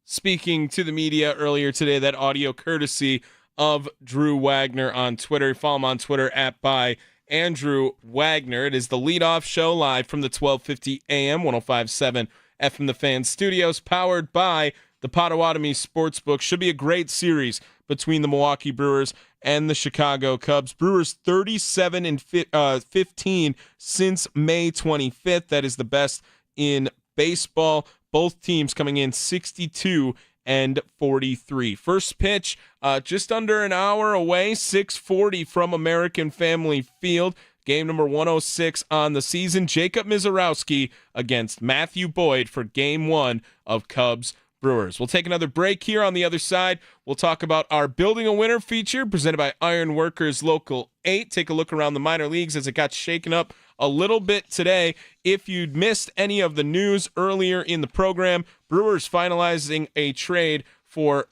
speaking to the media earlier today. That audio courtesy of Drew Wagner on Twitter. Follow him on Twitter @by Andrew Wagner. It is the leadoff show live from the 1250 AM 105.7 FM The Fan studios, powered by the Potawatomi Sportsbook. Should be a great series between the Milwaukee Brewers and the Chicago Cubs. Brewers 37-15 since May 25th. That is the best in baseball. Both teams coming in 62-43. First pitch, just under an hour away, 6:40 from American Family Field. Game number 106 on the season. Jacob Misiorowski against Matthew Boyd for Game 1 of Cubs Brewers. We'll take another break here. On the other side, we'll talk about our Building a Winner feature presented by Iron Workers Local 8. Take a look around the minor leagues as it got shaken up a little bit today. If you'd missed any of the news earlier in the program, Brewers finalizing a trade for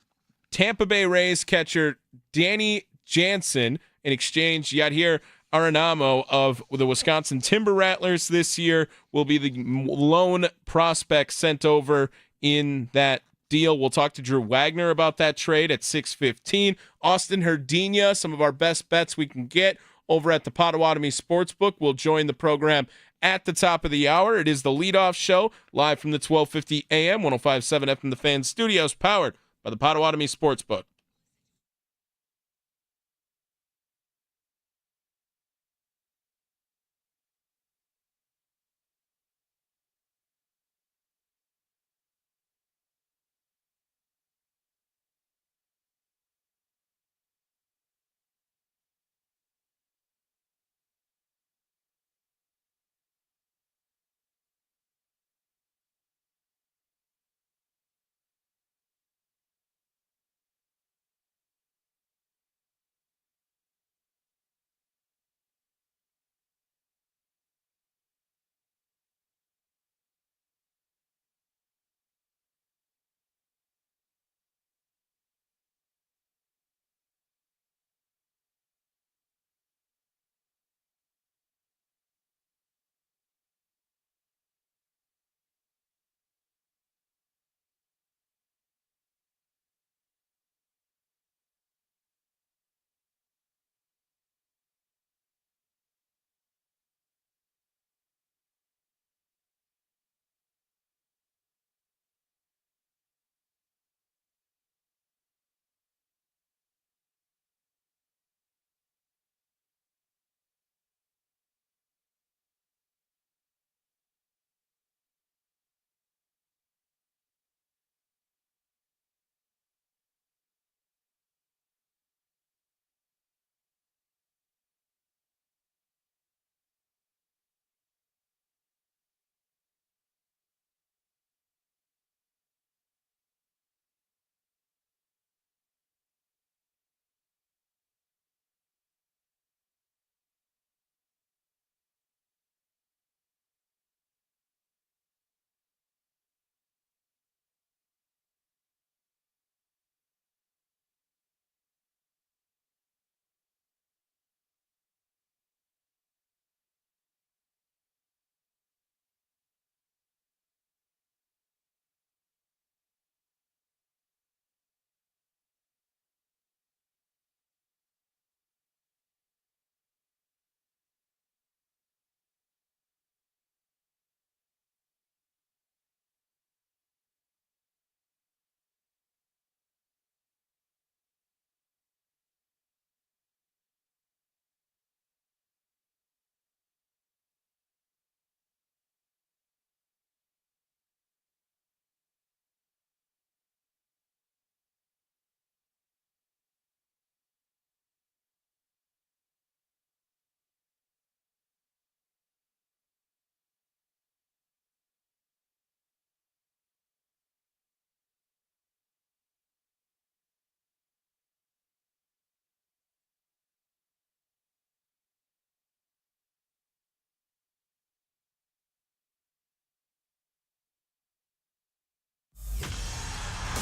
Tampa Bay Rays catcher Danny Jansen. In exchange, Yadier Arenamo of the Wisconsin Timber Rattlers this year will be the lone prospect sent over in that deal. We'll talk to Drew Wagner about that trade at 6:15. Austin Herdina, some of our best bets we can get over at the Potawatomi Sportsbook, will join the program at the top of the hour. It is the leadoff show live from the 1250 AM 105.7 FM The Fan studios, powered by the Potawatomi Sportsbook.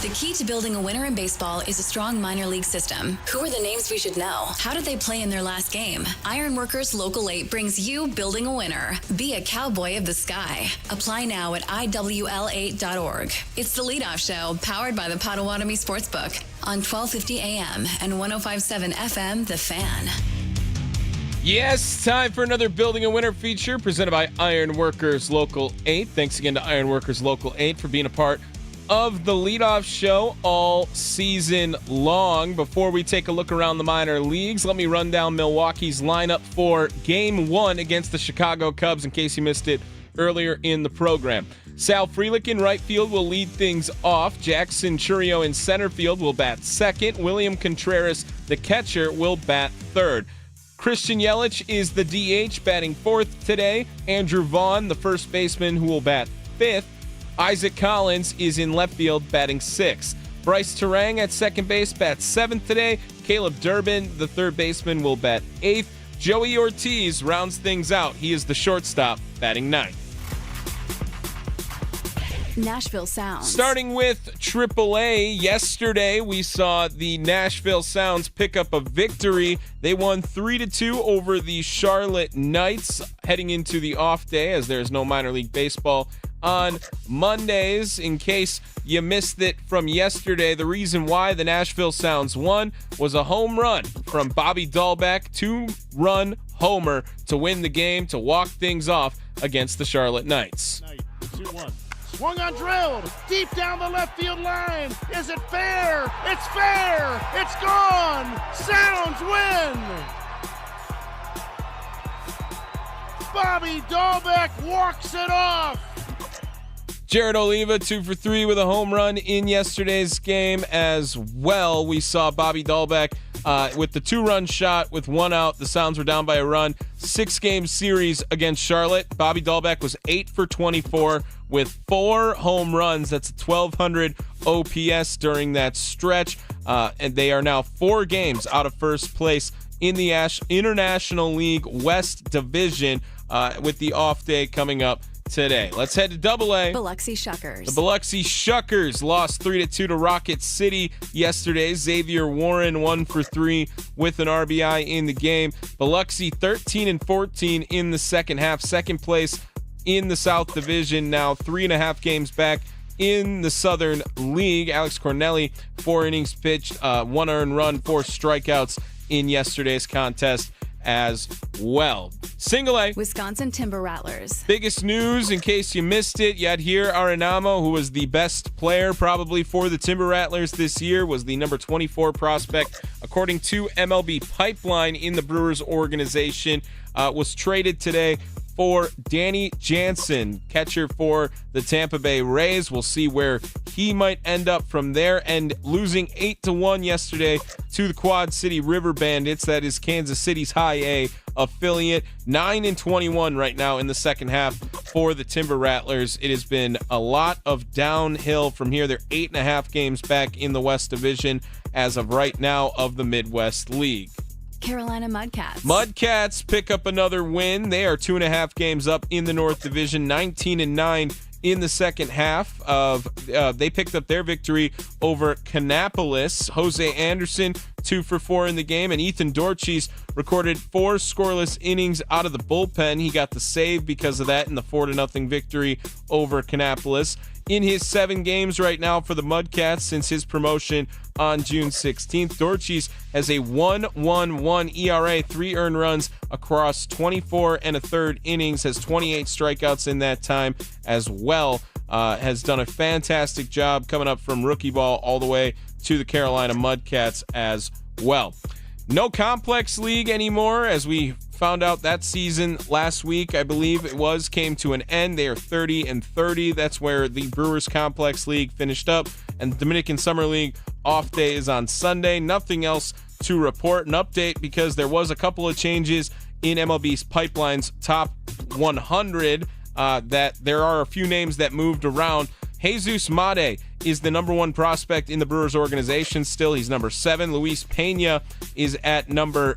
The key to building a winner in baseball is a strong minor league system. Who are the names we should know? How did they play in their last game? Ironworkers Local 8 brings you Building a Winner. Be a cowboy of the sky. Apply now at IWL8.org. It's the leadoff show powered by the Potawatomi Sportsbook on 1250 AM and 1057 FM, The Fan. Yes, time for another Building a Winner feature presented by Ironworkers Local 8. Thanks again to Ironworkers Local 8 for being a part of the leadoff show all season long. Before we take a look around the minor leagues, let me run down Milwaukee's lineup for Game 1 against the Chicago Cubs in case you missed it earlier in the program. Sal Frelick in right field will lead things off. Jackson Churio in center field will bat second. William Contreras, the catcher, will bat third. Christian Yelich is the DH, batting fourth today. Andrew Vaughn, the first baseman, who will bat fifth. Isaac Collins is in left field, batting sixth. Bryce Terang at second base bats seventh today. Caleb Durbin, the third baseman, will bat eighth. Joey Ortiz rounds things out. He is the shortstop, batting ninth. Nashville Sounds. Starting with AAA, yesterday we saw the Nashville Sounds pick up a victory. They won 3-2 over the Charlotte Knights heading into the off day as there's no minor league baseball on Mondays. In case you missed it from yesterday, the reason why the Nashville Sounds won was a home run from Bobby Dahlbeck, 2-run homer to win the game to walk things off against the Charlotte Knights. 2-1. Swung on, drilled, deep down the left field line. Is it fair? It's fair. It's gone. Sounds win. Bobby Dahlbeck walks it off. Jared Oliva, 2 for 3 with a home run in yesterday's game as well. We saw Bobby Dahlbeck with the 2-run shot with 1 out. The Sounds were down by a run. 6-game series against Charlotte. Bobby Dahlbeck was 8 for 24 with 4 home runs. That's a 1,200 OPS during that stretch. And they are now 4 games out of first place in the International League West Division with the off day coming up today. Let's head to Double-A. Biloxi Shuckers. The Biloxi Shuckers lost 3-2 to Rocket City yesterday. Xavier Warren 1 for 3 with an RBI in the game. Biloxi 13-14 in the second half. Second place in the South Division, now 3.5 games back in the Southern League. Alex Cornelli, 4 innings pitched, 1 earned run, 4 strikeouts in yesterday's contest as well. Single A. Wisconsin Timber Rattlers. Biggest news, in case you missed it, Yadhir Arenamo, who was the best player probably for the Timber Rattlers this year, was the number 24 prospect. According to MLB Pipeline in the Brewers organization, was traded today for Danny Jansen, catcher for the Tampa Bay Rays. We'll see where he might end up from there. And losing 8-1 yesterday to the Quad City River Bandits, that is Kansas City's High A affiliate. 9-21 right now in the second half for the Timber Rattlers. It has been a lot of downhill from here. They're 8.5 games back in the West Division as of right now of the Midwest League. Carolina Mudcats. Mudcats pick up another win. They are 2.5 games up in the North Division, 19-9 in the second half of. They picked up their victory over Kannapolis. Jose Anderson, 2 for 4 in the game, and Ethan Dorchis recorded 4 scoreless innings out of the bullpen. He got the save because of that in the 4-0 victory over Kannapolis. In his 7 games right now for the Mudcats since his promotion on June 16th, Dorchis has a 1.11 ERA, 3 earned runs across 24 1/3 innings, has 28 strikeouts in that time as well. Has done a fantastic job coming up from rookie ball all the way to the Carolina Mudcats as well. No complex league anymore, as we found out that season last week, I believe it was, came to an end. They are 30-30. That's where the Brewers Complex League finished up, and the Dominican Summer League off day is on Sunday. Nothing else to report. An update because there was a couple of changes in MLB's Pipeline's top 100. That there are a few names that moved around. Jesus Made is the number 1 prospect in the Brewers organization still. He's number 7. Luis Pena is at number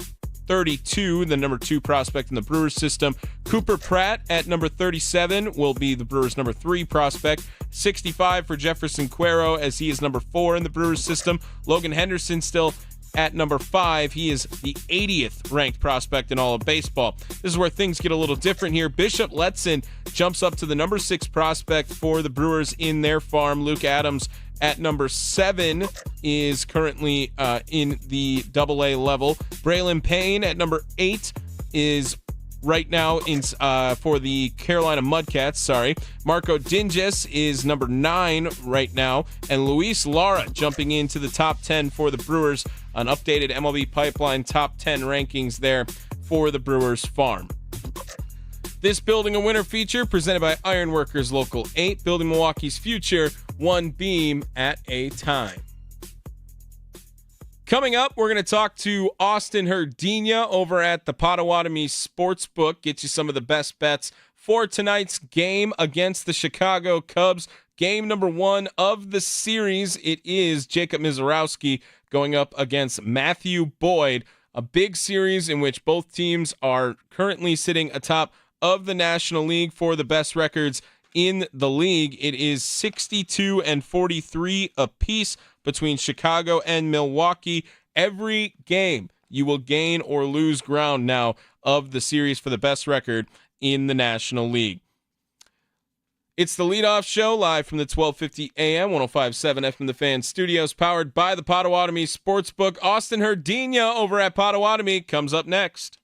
32, the number 2 prospect in the Brewers system. Cooper Pratt at number 37 will be the Brewers' number 3 prospect. 65 for Jefferson Cuero, as he is number 4 in the Brewers system. Logan Henderson still at number 5. He is the 80th ranked prospect in all of baseball. This is where things get a little different here. Bishop Letson jumps up to the number 6 prospect for the Brewers in their farm. Luke Adams at number 7 is currently in the AA level. Braylon Payne at number 8 is right now in for the Carolina Mudcats. Marco Dinges is number 9 right now, and Luis Lara jumping into the top 10 for the Brewers. An updated MLB Pipeline top 10 rankings there for the Brewers farm. This Building a Winner feature presented by Ironworkers Local 8, building Milwaukee's future one beam at a time. Coming up, we're going to talk to Austin Herdina over at the Potawatomi Sportsbook. Get you some of the best bets for tonight's game against the Chicago Cubs. Game number 1 of the series. It is Jacob Mizorowski going up against Matthew Boyd. A big series in which both teams are currently sitting atop of the National League for the best records in the league. It is 62-43 apiece between Chicago and Milwaukee. Every game you will gain or lose ground now of the series for the best record in the National League. It's the leadoff show live from the 1250 AM, 105.7 FM The Fan studios, powered by the Potawatomi Sportsbook. Austin Herdina over at Potawatomi comes up next.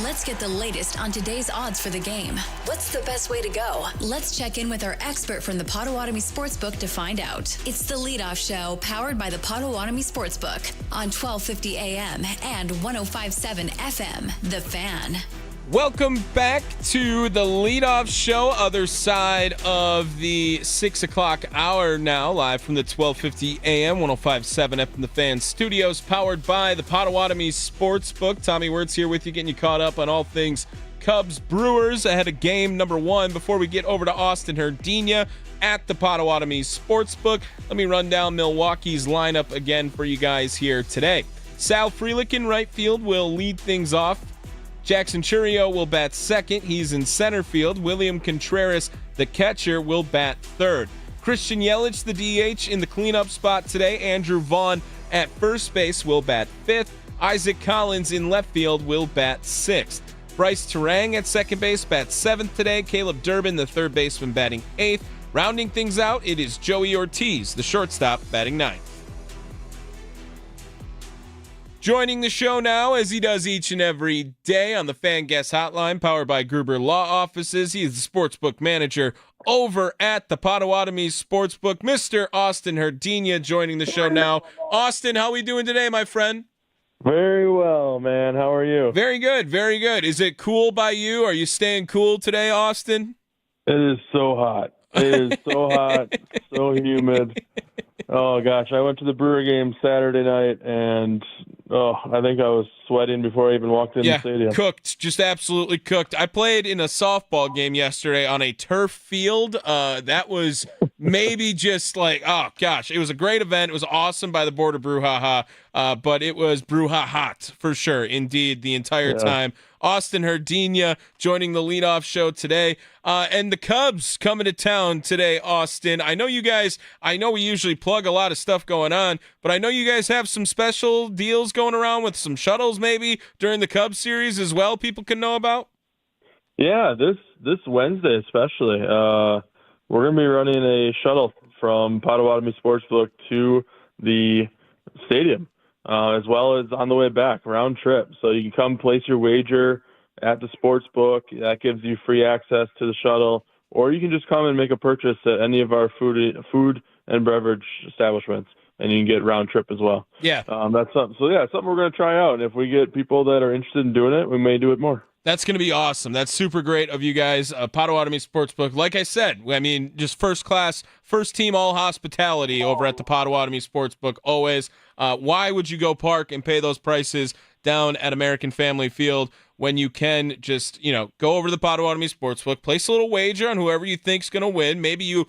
Let's get the latest on today's odds for the game. What's the best way to go? Let's check in with our expert from the Potawatomi Sportsbook to find out. It's the Leadoff Show, powered by the Potawatomi Sportsbook on 1250 AM and 105.7 FM, The Fan. Welcome back to the Leadoff Show, other side of the 6 o'clock hour now, live from the 1250 AM, 105.7 FM, The Fan studios, powered by the Potawatomi Sportsbook. Tommy Wortz here with you, getting you caught up on all things Cubs Brewers ahead of game number 1. Before we get over to Austin Herdina at the Potawatomi Sportsbook, let me run down Milwaukee's lineup again for you guys here today. Sal Frelick in right field will lead things off. Jackson Churio will bat second. He's in center field. William Contreras, the catcher, will bat third. Christian Yelich, the DH, in the cleanup spot today. Andrew Vaughn at first base will bat fifth. Isaac Collins in left field will bat sixth. Bryce Terang at second base bats seventh today. Caleb Durbin, the third baseman, batting eighth. Rounding things out, it is Joey Ortiz, the shortstop, batting ninth. Joining the show now, as he does each and every day on the Fan Guest Hotline, powered by Gruber Law Offices. He is the sportsbook manager over at the Potawatomi Sportsbook. Mr. Austin Herdina joining the show now. Austin, how are we doing today, my friend? Very well, man. How are you? Very good, very good. Is it cool by you? Are you staying cool today, Austin? It is so hot. It is so hot, so humid. Oh, gosh. I went to the Brewer game Saturday night, and I think I was sweating before I even walked in the stadium. Cooked, just absolutely cooked. I played in a softball game yesterday on a turf field. That was maybe just like, oh, gosh. It was a great event. It was awesome by the Border Brouhaha, but it was brouhaha for sure, indeed, the entire time. Austin Herdina joining the leadoff show today. And the Cubs coming to town today, Austin. I know we usually plug a lot of stuff going on, but I know you guys have some special deals going around with some shuttles maybe during the Cubs series as well people can know about? Yeah, this Wednesday especially. We're going to be running a shuttle from Potawatomi Sportsbook to the stadium. As well as on the way back, round trip. So you can come place your wager at the sports book. That gives you free access to the shuttle. Or you can just come and make a purchase at any of our food and beverage establishments, and you can get round trip as well. Yeah. That's something. So, something we're going to try out. And if we get people that are interested in doing it, we may do it more. That's going to be awesome. That's super great of you guys. Potawatomi Sportsbook. Like I said, I mean, just first class, first team all hospitality over at the Potawatomi Sportsbook always. Why would you go park and pay those prices down at American Family Field when you can just, go over to the Potawatomi Sportsbook, place a little wager on whoever you think's going to win. Maybe you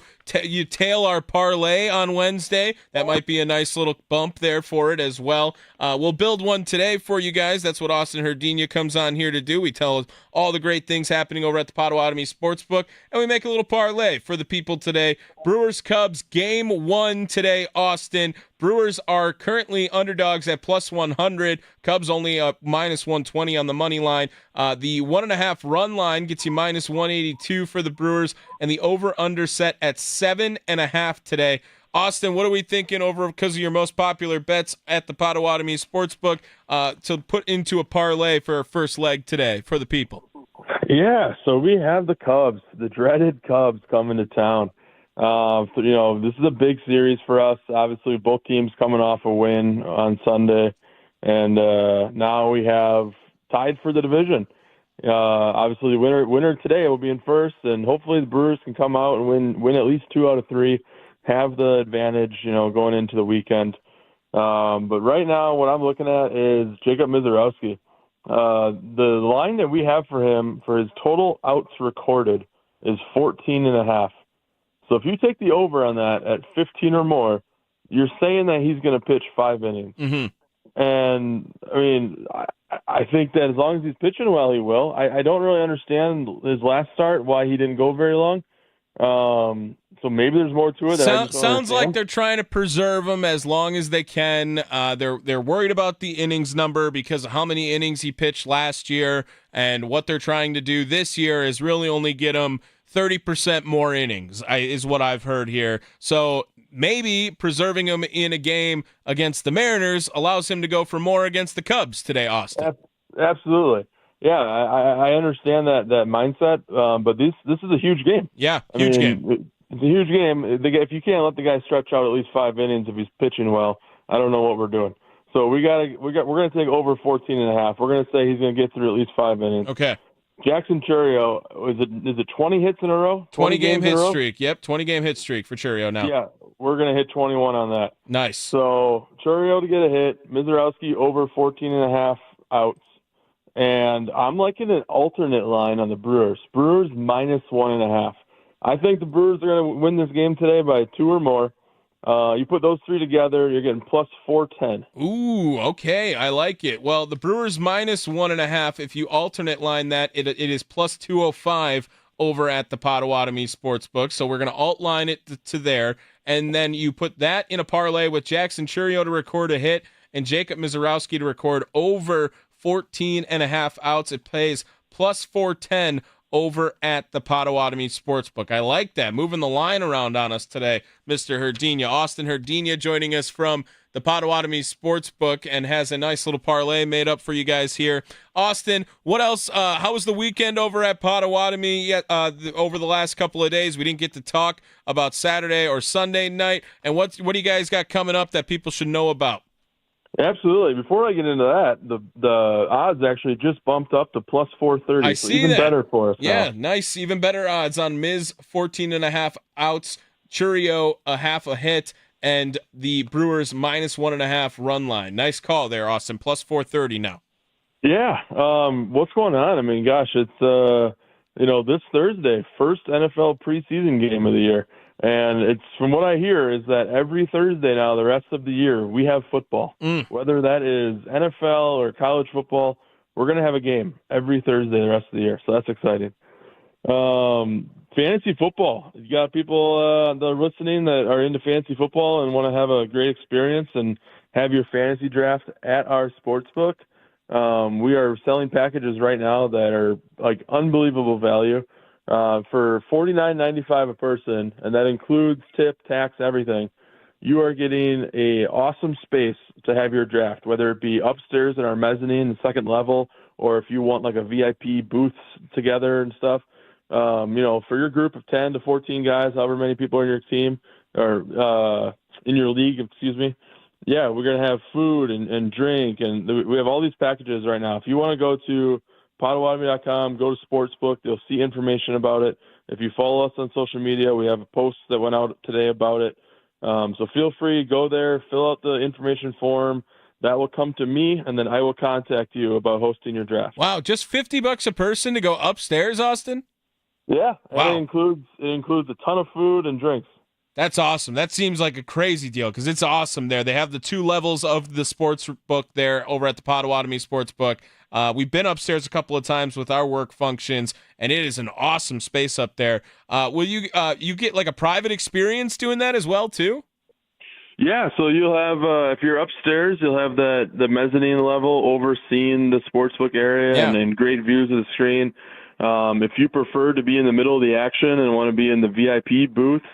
tail our parlay on Wednesday. That might be a nice little bump there for it as well. We'll build one today for you guys. That's what Austin Herdina comes on here to do. We tell all the great things happening over at the Potawatomi Sportsbook, and we make a little parlay for the people today. Brewers Cubs game 1 today, Austin. Brewers are currently underdogs at plus 100. Cubs only up minus 120 on the money line. The 1.5 run line gets you minus 182 for the Brewers, and the over-under set at 7.5 today. Austin, what are we thinking over because of your most popular bets at the Potawatomi Sportsbook to put into a parlay for our first leg today for the people? Yeah, so we have the Cubs, the dreaded Cubs coming to town. This is a big series for us. Obviously, both teams coming off a win on Sunday, and now we have tied for the division. Obviously, the winner today will be in first, and hopefully the Brewers can come out and win at least 2 out of 3, have the advantage, going into the weekend. But right now, what I'm looking at is Jacob Mizorowski. The line that we have for him for his total outs recorded is 14.5. So if you take the over on that at 15 or more, you're saying that he's going to pitch 5 innings. Mm-hmm. And, I think that as long as he's pitching well, he will. I don't really understand his last start, why he didn't go very long. So maybe there's more to it. Sounds like they're trying to preserve him as long as they can. They're worried about the innings number because of how many innings he pitched last year, and what they're trying to do this year is really only get him 30% more innings, is what I've heard here. So maybe preserving him in a game against the Mariners allows him to go for more against the Cubs today, Austin. Absolutely. Yeah, I understand that mindset, but this is a huge game. Yeah, huge game. It's a huge game. If you can't let the guy stretch out at least 5 innings if he's pitching well, I don't know what we're doing. So we're going to take over 14.5. We're going to say he's going to get through at least 5 innings. Okay. Jackson Churio, is it 20 hits in a row? 20 game hit streak. Yep, 20 game hit streak for Churio now. Yeah, we're going to hit 21 on that. Nice. So Churio to get a hit, Mizorowski over 14.5 outs. And I'm liking an alternate line on the Brewers. Brewers minus 1.5. I think the Brewers are going to win this game today by 2 or more. You put those 3 together, you're getting plus 410. Ooh, okay. I like it. Well, the Brewers minus 1.5. If you alternate line that, it is plus 205 over at the Potawatomi Sportsbook. So we're going to alt line it to there. And then you put that in a parlay with Jackson Churio to record a hit and Jacob Mizorowski to record over 14.5 outs. It pays plus 410 over at the Potawatomi Sportsbook. I like that. Moving the line around on us today, Mr. Herdina. Austin Herdina joining us from the Potawatomi Sportsbook and has a nice little parlay made up for you guys here. Austin, what else? How was the weekend over at Potawatomi over the last couple of days? We didn't get to talk about Saturday or Sunday night. And what do you guys got coming up that people should know about? Absolutely. Before I get into that, the odds actually just bumped up to plus 430. I so see even that. better for us. Yeah, now. nice. Even better odds on Miz 14.5 outs, Churio a half a hit, and the Brewers minus 1.5 run line. Nice call there, Austin. Plus 430 now. Yeah. What's going on? I mean, gosh, it's this Thursday, first NFL preseason game of the year. And it's from what I hear is that every Thursday now, the rest of the year, we have football. Whether that is NFL or college football, we're going to have a game every Thursday the rest of the year. So that's exciting. Fantasy football. You got people that are listening that are into fantasy football and want to have a great experience and have your fantasy draft at our sportsbook. We are selling packages right now that are like unbelievable value. For $49.95 a person, and that includes tip, tax, everything, you are getting a awesome space to have your draft, whether it be upstairs in our mezzanine, the second level, or if you want like a VIP booths together and stuff. For your group of 10 to 14 guys, however many people are in your team or in your league, yeah, we're going to have food and drink, and we have all these packages right now. If you want to go to Potawatomi.com, go to Sportsbook. You'll see information about it. If you follow us on social media, we have a post that went out today about it. So feel free, go there, fill out the information form. That will come to me, and then I will contact you about hosting your draft. Wow, just $50 a person to go upstairs, Austin? Yeah, wow. And it includes a ton of food and drinks. That's awesome. That seems like a crazy deal because it's awesome there. They have the 2 levels of the sports book there over at the Potawatomi Sportsbook. We've been upstairs a couple of times with our work functions, and it is an awesome space up there. Will you get like a private experience doing that as well too? Yeah, so you'll have if you're upstairs, you'll have the mezzanine level overseeing the sportsbook area and then great views of the screen. If you prefer to be in the middle of the action and want to be in the VIP booths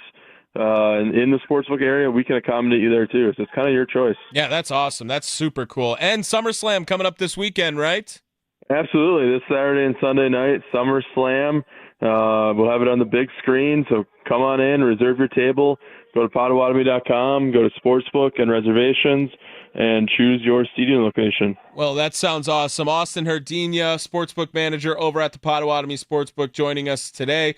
in the sportsbook area, we can accommodate you there too. So it's kind of your choice. Yeah, that's awesome. That's super cool. And SummerSlam coming up this weekend, right? Absolutely. This Saturday and Sunday night, SummerSlam. We'll have it on the big screen. So come on in, reserve your table. Go to Potawatomi.com, go to Sportsbook and reservations, and choose your seating location. Well, that sounds awesome. Austin Herdina, Sportsbook Manager over at the Potawatomi Sportsbook, joining us today.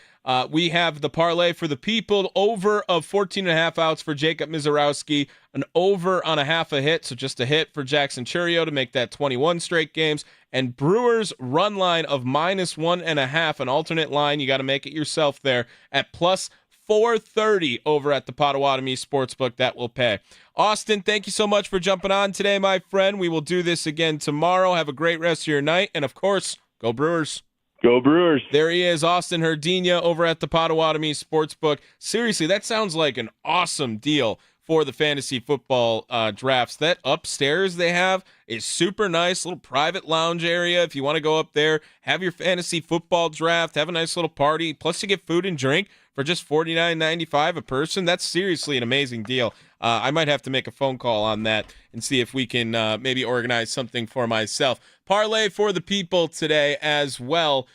We have the parlay for the people, over of 14.5 outs for Jacob Mizorowski, an over on a half a hit, so just a hit for Jackson Churio to make that 21 straight games, and Brewers run line of minus 1.5, an alternate line. You got to make it yourself there at plus 430 over at the Potawatomi Sportsbook. That will pay. Austin, thank you so much for jumping on today, my friend. We will do this again tomorrow. Have a great rest of your night. And, of course, go Brewers. Go Brewers. There he is, Austin Herdina over at the Potawatomi Sportsbook. Seriously, that sounds like an awesome deal. for the fantasy football drafts. That upstairs they have is super nice, little private lounge area. If you want to go up there, have your fantasy football draft, have a nice little party. Plus, you get food and drink for just $49.95 a person. That's seriously an amazing deal. I might have to make a phone call on that and see if we can maybe organize something for myself. Parlay for the people today as well.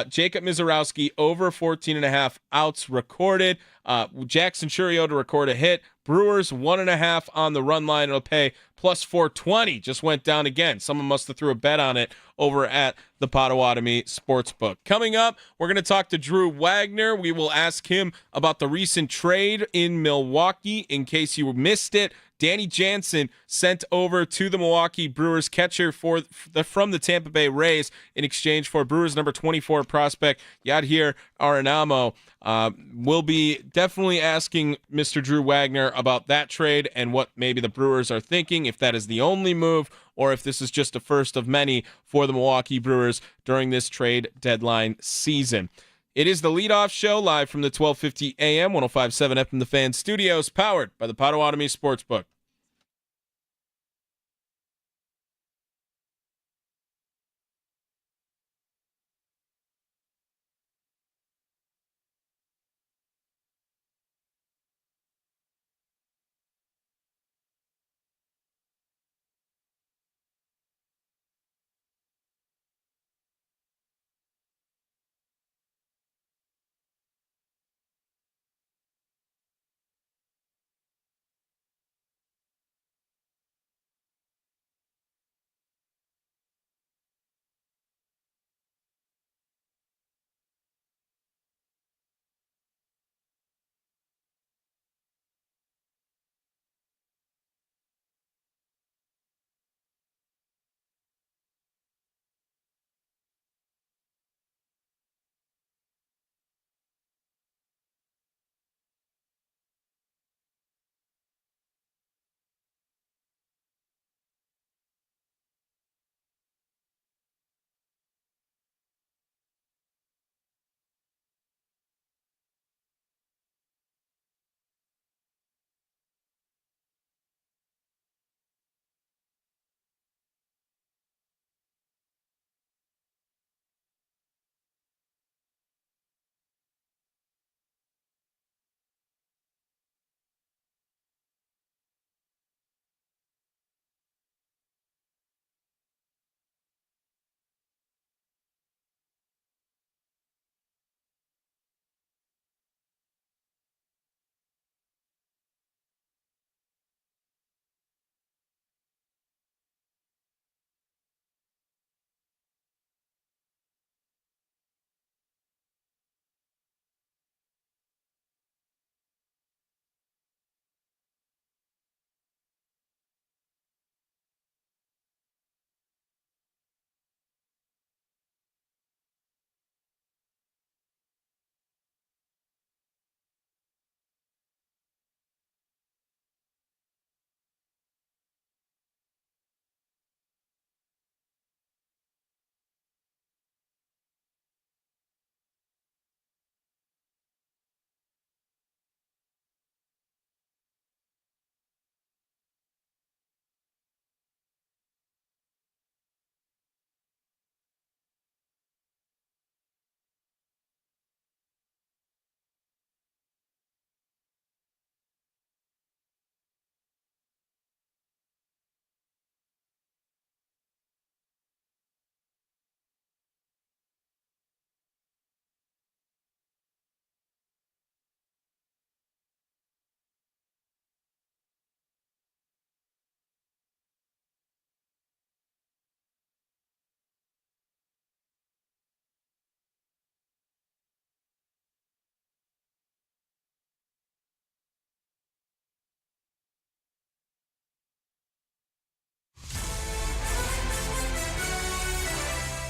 Jacob Mizorowski over 14.5 outs recorded. Jackson Churio to record a hit. Brewers 1.5 on the run line. It'll pay plus 420. Just went down again. Someone must have threw a bet on it over at the Potawatomi Sportsbook. Coming up, we're going to talk to Drew Wagner. We will ask him about the recent trade in Milwaukee. In case you missed it, Danny Jansen sent over to the Milwaukee Brewers catcher from the Tampa Bay Rays in exchange for Brewers number 24 prospect Yadhir Arenamo. We'll be definitely asking Mr. Drew Wagner about that trade and what maybe the Brewers are thinking, if that is the only move or if this is just a first of many for the Milwaukee Brewers during this trade deadline season. It is the leadoff show live from the 1250 AM, 105.7 FM The Fan studios, powered by the Potawatomi Sportsbook.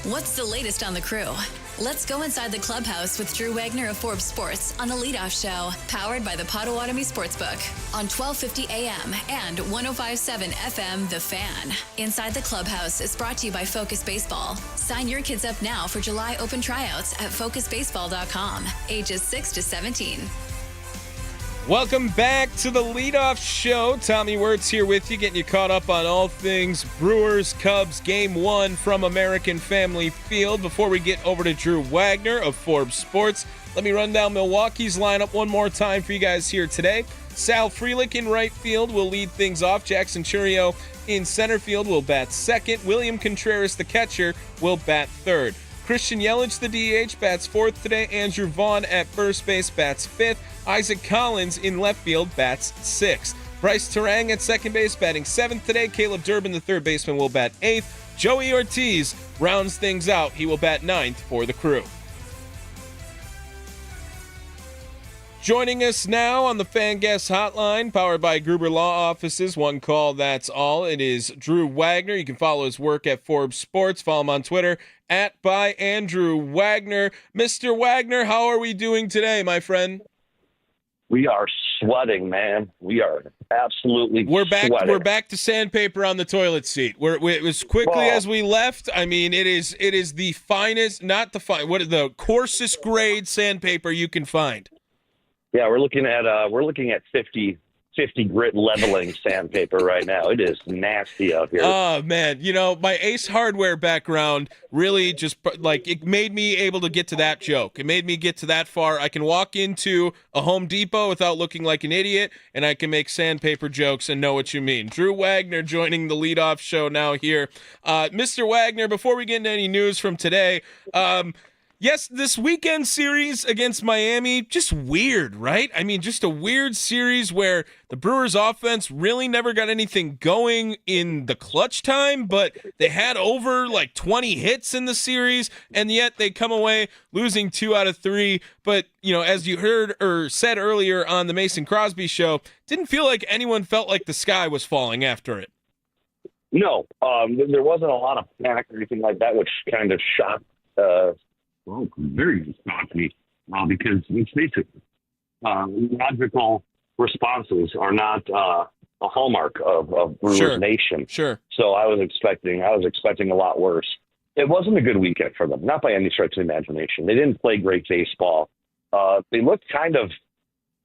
What's the latest on the crew? Let's go inside the clubhouse with Drew Wagner of Forbes Sports on the Leadoff Show, powered by the Potawatomi Sportsbook on 1250 AM and 105.7 FM The Fan. Inside the clubhouse is brought to you by Focus Baseball. Sign your kids up now for July open tryouts at focusbaseball.com, ages 6 to 17. Welcome back to the leadoff show. Tommy Wortz here with you, getting you caught up on all things Brewers Cubs Game 1 from American Family Field. Before we get over to Drew Wagner of Forbes Sports, let me run down Milwaukee's lineup one more time for you guys here today. Sal Frelick in right field will lead things off. Jackson Chourio in center field will bat second. William Contreras, the catcher, will bat third. Christian Yelich, the DH, bats fourth today. Andrew Vaughn at first base bats fifth. Isaac Collins in left field bats sixth. Bryce Terang at second base batting seventh today. Caleb Durbin, the third baseman, will bat eighth. Joey Ortiz rounds things out. He will bat ninth for the Crew. Joining us now on the Fan Guest Hotline, powered by Gruber Law Offices. One call, that's all. It is Drew Wagner. You can follow his work at Forbes Sports. Follow him on Twitter at @ByAndrewWagner. Mr. Wagner, how are we doing today, my friend? We are sweating, man. We are absolutely sweating. We're back to sandpaper on the toilet seat. It was quickly as we left. I mean, it is the finest, not the the coarsest grade sandpaper you can find. Yeah, we're looking at 50 grit leveling sandpaper right now. It is nasty out here. Oh man, my Ace Hardware background really just it made me able to get to that joke. It made me get to that far. I can walk into a Home Depot without looking like an idiot, and I can make sandpaper jokes and know what you mean. Drew Wagner joining the leadoff show now here. Mr. Wagner, before we get into any news from today, yes, this weekend series against Miami, just weird, right? I mean, just a weird series where the Brewers offense really never got anything going in the clutch time, but they had over 20 hits in the series, and yet they come away losing 2 out of 3. But, as you heard or said earlier on the Mason Crosby show, didn't feel like anyone felt like the sky was falling after it. No, there wasn't a lot of panic or anything like that, which kind of shocked very shocked me because let's face it, logical responses are not a hallmark of Brewers Nation. Sure. So I was expecting a lot worse. It wasn't a good weekend for them, not by any stretch of the imagination. They didn't play great baseball. They looked kind of,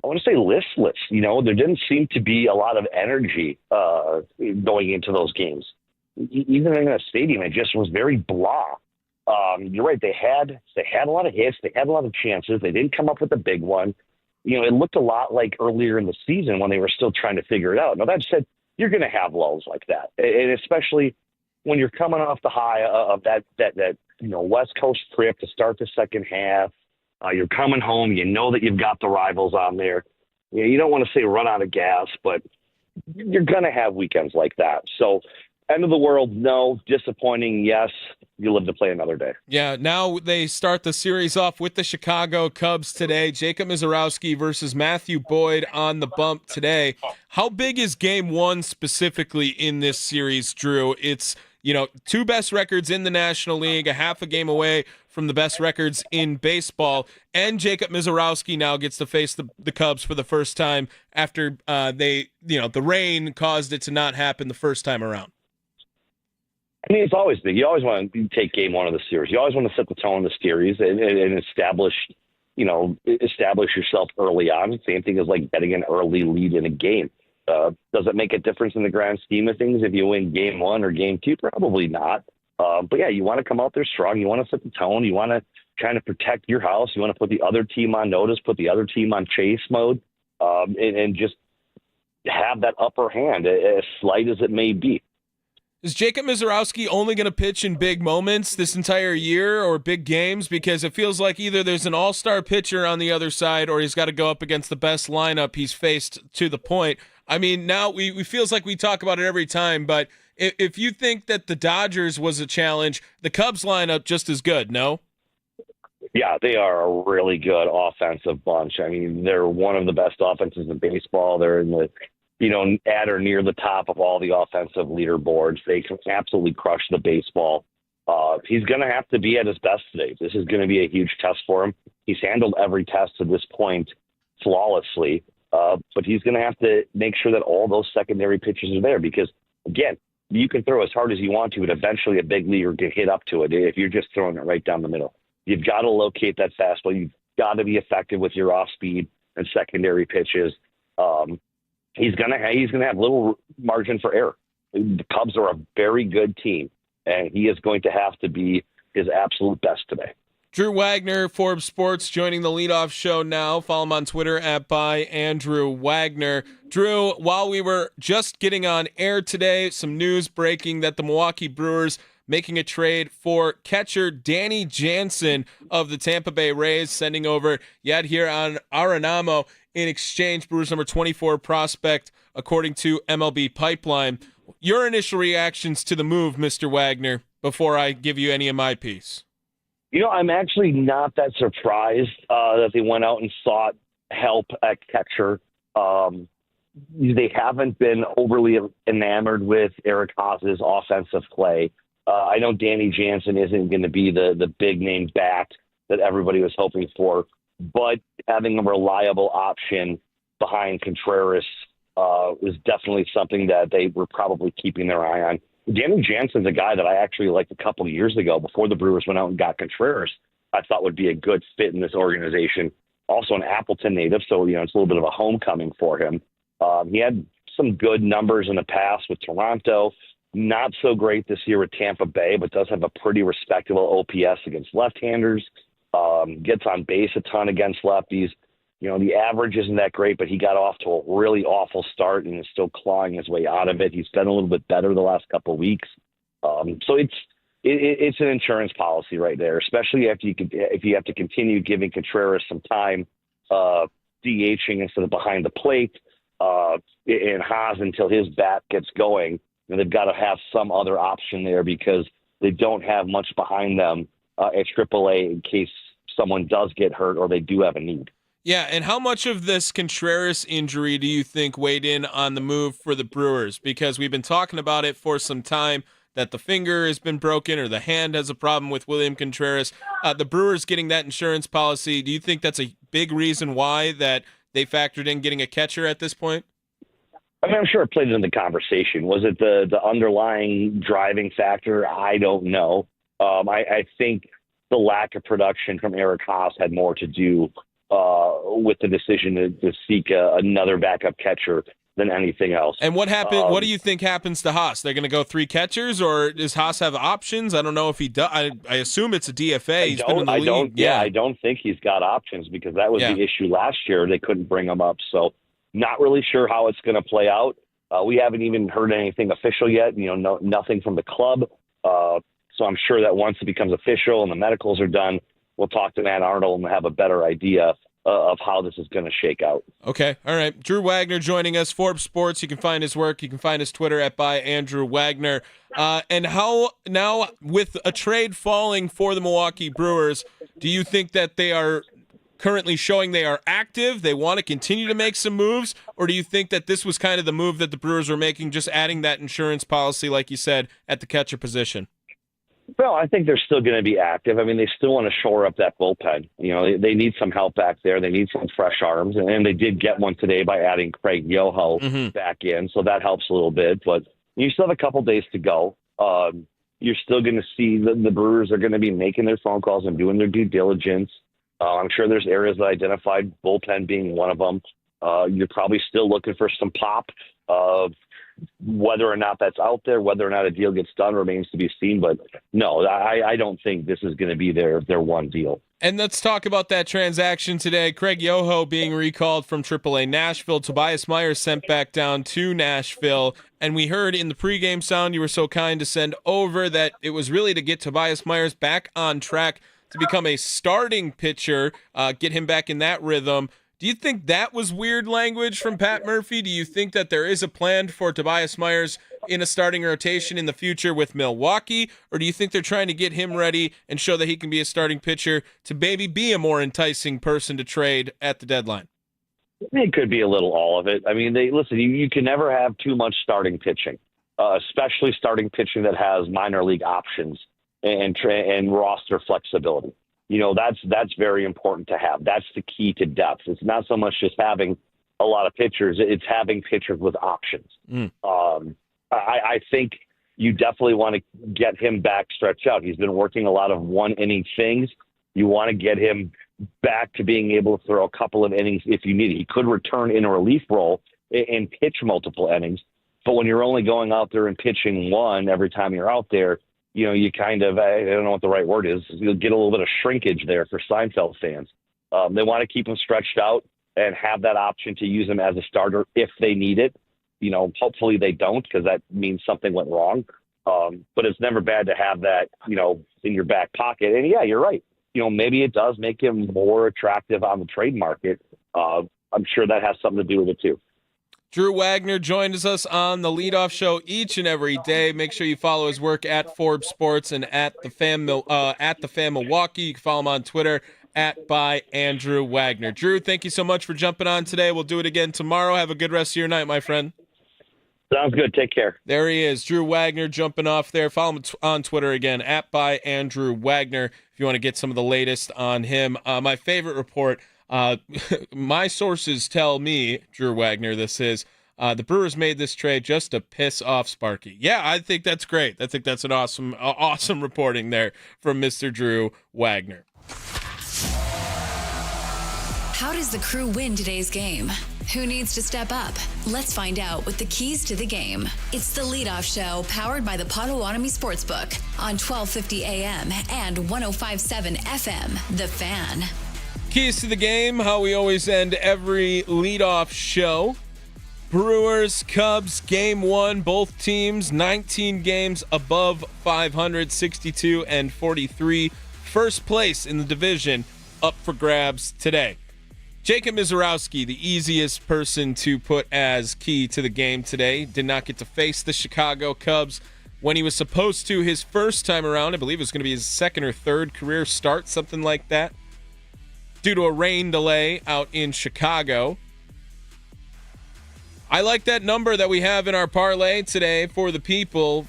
I want to say, listless. There didn't seem to be a lot of energy going into those games. Even in a stadium, it just was very blah. You're right. They had a lot of hits. They had a lot of chances. They didn't come up with a big one. It looked a lot like earlier in the season when they were still trying to figure it out. Now, that said, you're going to have lulls like that, and especially when you're coming off the high of that West Coast trip to start the second half. You're coming home. You know that you've got the rivals on there. You don't want to say run out of gas, but you're going to have weekends like that. So, end of the world, no. Disappointing, yes. You live to play another day. Yeah, now they start the series off with the Chicago Cubs today. Jacob Mizorowski versus Matthew Boyd on the bump today. How big is Game 1 specifically in this series, Drew? It's, 2 best records in the National League, a half a game away from the best records in baseball, and Jacob Mizorowski now gets to face the Cubs for the first time after the rain caused it to not happen the first time around. I mean, it's always big. You always want to take Game 1 of the series. You always want to set the tone of the series and establish yourself early on. Same thing as like getting an early lead in a game. Does it make a difference in the grand scheme of things if you win Game 1 or Game 2? Probably not. But yeah, you want to come out there strong. You want to set the tone. You want to kind of protect your house. You want to put the other team on notice, put the other team on chase mode, and just have that upper hand, as slight as it may be. Is Jacob Mizorowski only going to pitch in big moments this entire year or big games? Because it feels like either there's an all-star pitcher on the other side or he's got to go up against the best lineup he's faced to the point. I mean, now we feels like we talk about it every time, but if you think that the Dodgers was a challenge, the Cubs lineup just as good, no? Yeah, they are a really good offensive bunch. I mean, they're one of the best offenses in baseball. They're in the at or near the top of all the offensive leaderboards. They can absolutely crush the baseball. He's going to have to be at his best today. This is going to be a huge test for him. He's handled every test to this point flawlessly, but he's going to have to make sure that all those secondary pitches are there because, again, you can throw as hard as you want to, but eventually a big leaguer can hit up to it if you're just throwing it right down the middle. You've got to locate that fastball. You've got to be effective with your off-speed and secondary pitches. he's gonna have little margin for error. The Cubs are a very good team, and he is going to have to be his absolute best today. Drew Wagner, Forbes Sports, joining the leadoff show now. Follow him on Twitter at @ByAndrewWagner. Drew, while we were just getting on air today, some news breaking that the Milwaukee Brewers making a trade for catcher Danny Jansen of the Tampa Bay Rays, sending over Yadhir Aranamo in exchange. Brewers number 24 prospect, according to MLB Pipeline. Your initial reactions to the move, Mr. Wagner, before I give you any of my piece. I'm actually not that surprised that they went out and sought help at catcher. They haven't been overly enamored with Eric Haas's offensive play. I know Danny Jansen isn't going to be the big name bat that everybody was hoping for, but having a reliable option behind Contreras is definitely something that they were probably keeping their eye on. Danny Jansen's a guy that I actually liked a couple of years ago before the Brewers went out and got Contreras. I thought would be a good fit in this organization. Also an Appleton native, so it's a little bit of a homecoming for him. He had some good numbers in the past with Toronto. Not so great this year with Tampa Bay, but does have a pretty respectable OPS against left-handers. Gets on base a ton against lefties. The average isn't that great, but he got off to a really awful start and is still clawing his way out of it. He's been a little bit better the last couple of weeks. So it's an insurance policy right there, especially if you have to continue giving Contreras some time DHing instead of behind the plate and Haas until his bat gets going. They've got to have some other option there because they don't have much behind them at AAA in case someone does get hurt or they do have a need. Yeah, and how much of this Contreras injury do you think weighed in on the move for the Brewers? Because we've been talking about it for some time, that the finger has been broken or the hand has a problem with William Contreras. The Brewers getting that insurance policy, do you think that's a big reason why that they factored in getting a catcher at this point? I'm sure it played into the conversation. Was it the underlying driving factor? I don't know. I think the lack of production from Eric Haas had more to do with the decision to seek another backup catcher than anything else. And what happened? What do you think happens to Haas? They're going to go 3 catchers, or does Haas have options? I don't know if he does. I assume it's a DFA. He's been in the league. I don't think he's got options because that was the issue last year. They couldn't bring him up. So not really sure how it's going to play out. We haven't even heard anything official yet. Nothing from the club. So I'm sure that once it becomes official and the medicals are done, we'll talk to Matt Arnold and have a better idea of how this is going to shake out. Okay. All right. Drew Wagner joining us, Forbes Sports. You can find his work. You can find his Twitter at @ByAndrewWagner. And how now, with a trade falling for the Milwaukee Brewers, do you think that they are currently showing they are active, they want to continue to make some moves, or do you think that this was kind of the move that the Brewers were making, just adding that insurance policy, like you said, at the catcher position? Well, I think they're still going to be active. I mean, they still want to shore up that bullpen. They need some help back there. They need some fresh arms, and they did get one today by adding Craig Yoho back in, so that helps a little bit. But you still have a couple days to go. You're still going to see the Brewers are going to be making their phone calls and doing their due diligence. I'm sure there's areas that identified, bullpen being one of them. You're probably still looking for some pop. Whether or not that's out there, whether or not a deal gets done remains to be seen. But no, I don't think this is going to be their one deal. And let's talk about that transaction today. Craig Yoho being recalled from AAA Nashville. Tobias Myers sent back down to Nashville. And we heard in the pregame sound you were so kind to send over that it was really to get Tobias Myers back on track to become a starting pitcher, get him back in that rhythm. Do you think that was weird language from Pat Murphy? Do you think that there is a plan for Tobias Myers in a starting rotation in the future with Milwaukee? Or do you think they're trying to get him ready and show that he can be a starting pitcher to maybe be a more enticing person to trade at the deadline? It could be a little all of it. I mean, you can never have too much starting pitching, especially starting pitching that has minor league options and roster flexibility. That's very important to have. That's the key to depth. It's not so much just having a lot of pitchers. It's having pitchers with options. I think you definitely want to get him back stretched out. He's been working a lot of one-inning things. You want to get him back to being able to throw a couple of innings if you need it. He could return in a relief role and pitch multiple innings. But when you're only going out there and pitching one every time you're out there, you kind of, I don't know what the right word is, you'll get a little bit of shrinkage there for Seinfeld fans. They want to keep him stretched out and have that option to use him as a starter if they need it. Hopefully they don't, because that means something went wrong. But it's never bad to have that, in your back pocket. And yeah, you're right. Maybe it does make him more attractive on the trade market. I'm sure that has something to do with it too. Drew Wagner joins us on the Leadoff Show each and every day. Make sure you follow his work at Forbes Sports and at the Fan Milwaukee. You can follow him on Twitter at by Andrew Wagner. Drew, thank you so much for jumping on today. We'll do it again tomorrow. Have a good rest of your night, my friend. Sounds good. Take care. There he is, Drew Wagner, jumping off there. Follow him on Twitter again, at by Andrew Wagner, if you want to get some of the latest on him. My favorite report, my sources tell me, Drew Wagner, this is, the Brewers made this trade just to piss off Sparky. Yeah, I think that's great. I think that's an awesome reporting there from Mr. Drew Wagner. How does the Crew win today's game? Who needs to step up? Let's find out with the keys to the game. It's the Leadoff Show, powered by the Potawatomi Sportsbook on 1250 AM and 105.7 FM, The Fan. Keys to the game, how we always end every leadoff show. Brewers, Cubs, game one, both teams 19 games above 500, 62 and 43. First place in the division up for grabs today. Jacob Mizorowski, the easiest person to put as key to the game today, did not get to face the Chicago Cubs when he was supposed to his first time around. I believe it was going to be his second or third career start, something like that, due to a rain delay out in Chicago. I like that number that we have in our parlay today for the people.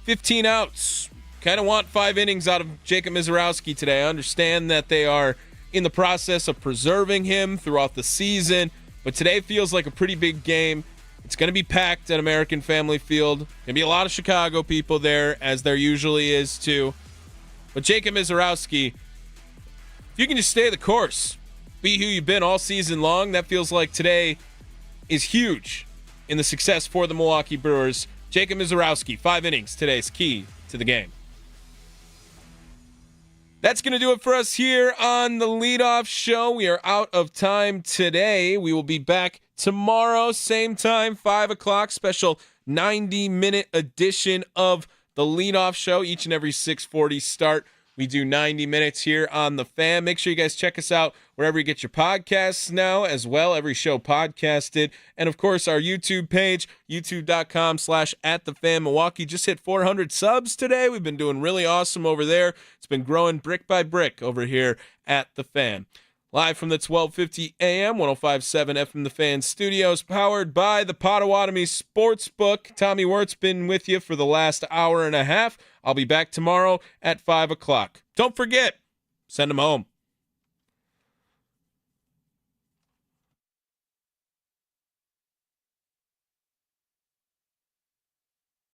15 outs. Kind of want 5 innings out of Jacob Mizorowski today. I understand that they are in the process of preserving him throughout the season, but today feels like a pretty big game. It's going to be packed at American Family Field. Going to be a lot of Chicago people there, as there usually is too. But Jacob Mizorowski, if you can just stay the course, be who you've been all season long, that feels like today is huge in the success for the Milwaukee Brewers. Jacob Mizorowski, 5 innings, today's key to the game. That's going to do it for us here on the Leadoff Show. We are out of time today. We will be back tomorrow, same time, 5 o'clock, special 90-minute edition of the Leadoff Show. Each and every 6:40 start, we do 90 minutes here on The Fan. Make sure you guys check us out wherever you get your podcasts now as well. Every show podcasted. And, of course, our YouTube page, youtube.com/@thefanmilwaukee. Just hit 400 subs today. We've been doing really awesome over there. It's been growing brick by brick over here at The Fan. Live from the 1250 AM, 105.7 FM The Fan studios, powered by the Potawatomi Sportsbook. Tommy Wortz been with you for the last hour and a half. I'll be back tomorrow at 5 o'clock. Don't forget, send them home.